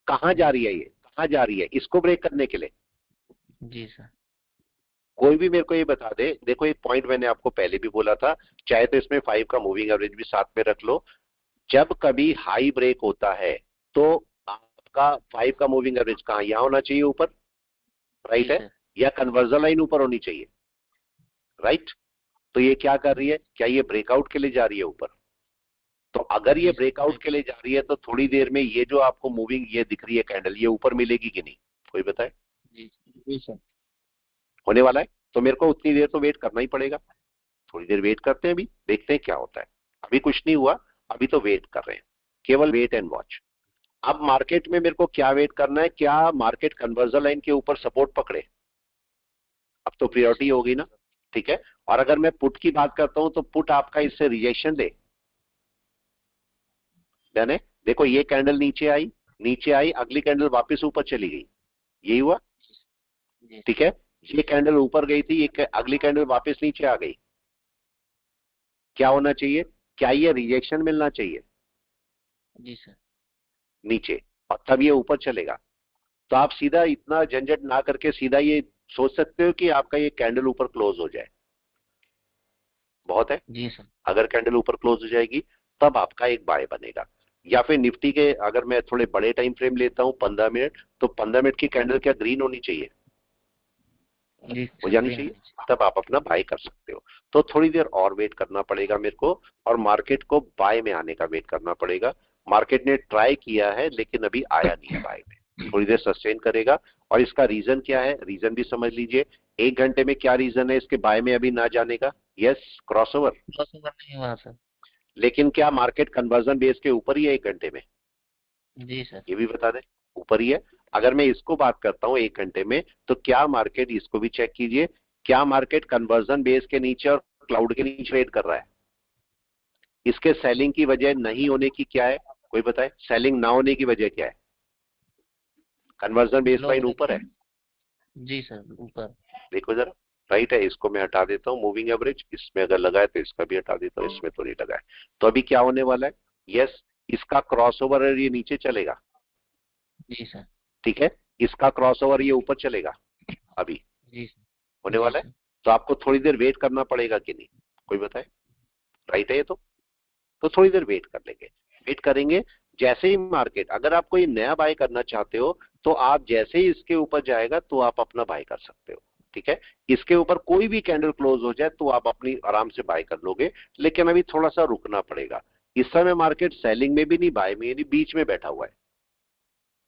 कहां जा रही है ये, कहां जा रही है इसको ब्रेक करने के लिए? जी सर, कोई भी मेरे को ये बता दे। देखो एक पॉइंट मैंने आपको पहले भी बोला था, चाहे तो इसमें 5 का मूविंग एवरेज भी साथ में रख लो। जब कभी हाई ब्रेक होता है तो आपका 5 का मूविंग एवरेज कहां, यहां होना चाहिए ऊपर, राइट जी है? सर, या कन्वर्जन लाइन ऊपर होनी चाहिए, राइट? तो ये क्या कर रही है, क्या ये ब्रेकआउट के लिए जा रही है ऊपर? तो अगर ये जी सर, ब्रेकआउट के लिए जा रही है तो थोड़ी देर में ये जो आपको मूविंग ये दिख रही है कैंडल, ये ऊपर मिलेगी कि नहीं? कोई बताए? जी जी सर। होने वाला है। तो मेरे को उतनी देर तो वेट करना ही पड़ेगा। थोड़ी देर वेट करते हैं, अभी देखते हैं क्या होता है। अभी कुछ नहीं हुआ, अभी तो वेट कर रहे हैं, केवल वेट एंड वॉच। अब मार्केट में मेरे को क्या वेट करना है, क्या मार्केट कन्वर्जन लाइन के ऊपर सपोर्ट पकड़े? अब तो प्रियोरिटी होगी ना, ठीक है? और अगर मैं पुट की बात करता हूं तो पुट आपका इससे रिजेक्शन ले, यानी देखो ये कैंडल नीचे आई, नीचे आई, अगली कैंडल वापस ऊपर चली गई, यही हुआ, जी ठीक है? ये कैंडल ऊपर गई थी, ये अगली कैंडल वापस नीचे आ गई। क्या होना चाहिए, क्या ये रिजेक्शन मिलना चाहिए जी सर, नीचे, और तब ये ऊपर चलेगा। तो आप सीधा इतना झंझट ना करके सीधा ये सोच सकते हो कि आपका ये कैंडल ऊपर क्लोज हो जाए, बहुत है। जी सर, अगर कैंडल ऊपर क्लोज हो जाएगी तब आपका एक बाय बनेगा। या फिर निफ्टी के अगर मैं थोड़े बड़े टाइम फ्रेम लेता हूं 15 मिनट, तो 15 मिनट की कैंडल क्या ग्रीन होनी चाहिए, जी हो सर, जानी ग्रीन चाहिए, होनी चाहिए। तब आप अपना बाय कर सकते हो। तो थोड़ी देर और वेट करना पड़ेगा मेरे को, और मार्केट को बाय में आने का वेट करना पड़ेगा। मार्केट ने ट्राई किया है लेकिन अभी आया नहीं है बाय में, थोड़ी देर सस्टेन करेगा। और इसका रीजन क्या है, रीजन भी समझ लीजिए। 1 घंटे में क्या रीजन है इसके बाय में अभी ना जाने का? Yes, crossover. क्रॉसओवर नहीं हुआ सर। लेकिन क्या मार्केट कन्वर्जन बेस के ऊपर ही है 1 घंटे में? जी सर, ये भी बता दें, ऊपर ही है। अगर मैं इसको बात करता हूं 1 घंटे में, तो क्या मार्केट, इसको भी चेक कीजिए, क्या मार्केट कन्वर्जन बेस के नीचे और क्लाउड के नीचे ट्रेड कर रहा है? इसके सेलिंग की वजह नहीं होने की क्या है, कोई बताए? सेलिंग ना होने की वजह क्या है? कन्वर्जन बेस लो लाइन ब्रेक। ऊपर है, जी सर, ऊपर। देखो जरा, राइट है। इसको मैं हटा देता हूं, मूविंग एवरेज इसमें अगर लगा है तो इसका भी हटा देता हूं, इसमें तो नहीं लगा है। तो अभी क्या होने वाला है, यस, इसका क्रॉसओवर है, ये नीचे चलेगा, जी सर, ठीक है? इसका क्रॉसओवर ये ऊपर चलेगा अभी, जी सर, होने जी वाला है। सर, तो आपको थोड़ी देर वेट करना पड़ेगा कि नहीं, कोई बताए? राइट है ये तो थोड़ी देर वेट कर लेंगे, वेट करेंगे। जैसे ही मार्केट, अगर आप कोई नया बाय करना चाहते हो तो आप जैसे ही इसके ऊपर जाएगा तो आप अपना बाय कर सकते हो, ठीक है? इसके ऊपर कोई भी कैंडल क्लोज हो जाए तो आप अपनी आराम से बाय कर लोगे, लेकिन अभी थोड़ा सा रुकना पड़ेगा। इस समय मार्केट सेलिंग में भी नहीं, बाय में नहीं, बीच में बैठा हुआ है।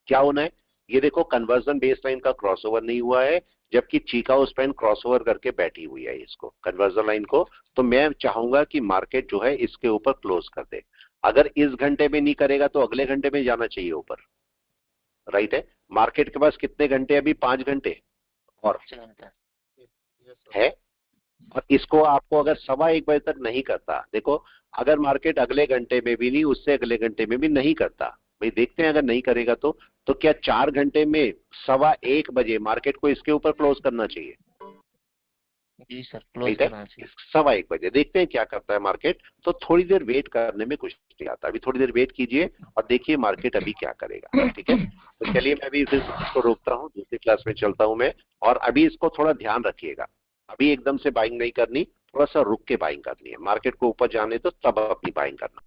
क्या होना है, ये देखो कन्वर्जन बेस लाइन का क्रॉसओवर नहीं हुआ है, जबकि चीकाओ स्पैन क्रॉसओवर करके बैठी हुई है इसको, कन्वर्जन लाइन को। तो मैं चाहूंगा कि मार्केट जो है इसके ऊपर क्लोज कर दे। अगर इस घंटे में नहीं करेगा तो अगले घंटे में जाना चाहिए ऊपर, राइट है? मार्केट के पास कितने घंटे, अभी 5 घंटे और अच्छा घंटा। है। और इसको आपको अगर 1:15 तक नहीं करता, देखो, अगर मार्केट अगले घंटे में भी नहीं, उससे अगले घंटे में भी नहीं करता, भाई देखते हैं अगर नहीं करेगा तो क्या 4 घंटे में 1:15 बजे मार्केट को इसके ऊपर क्लोज करना चाहिए? जी सर, क्लोज ठीक है, करना चाहिए। 1:15 देखते हैं क्या करता है मार्केट। तो थोड़ी देर वेट करने में कुछ नहीं आता, अभी थोड़ी देर वेट कीजिए और देखिए मार्केट अभी क्या करेगा। ठीक है, तो चलिए मैं अभी इसको रोकता हूँ, दूसरी क्लास में चलता हूँ मैं। और अभी इसको थोड़ा ध्यान रखिएगा, अभी एकदम से बाइंग नहीं करनी, थोड़ा सा रुक के बाइंग करनी है। मार्केट को ऊपर जाने तो तब अपनी बाइंग करना।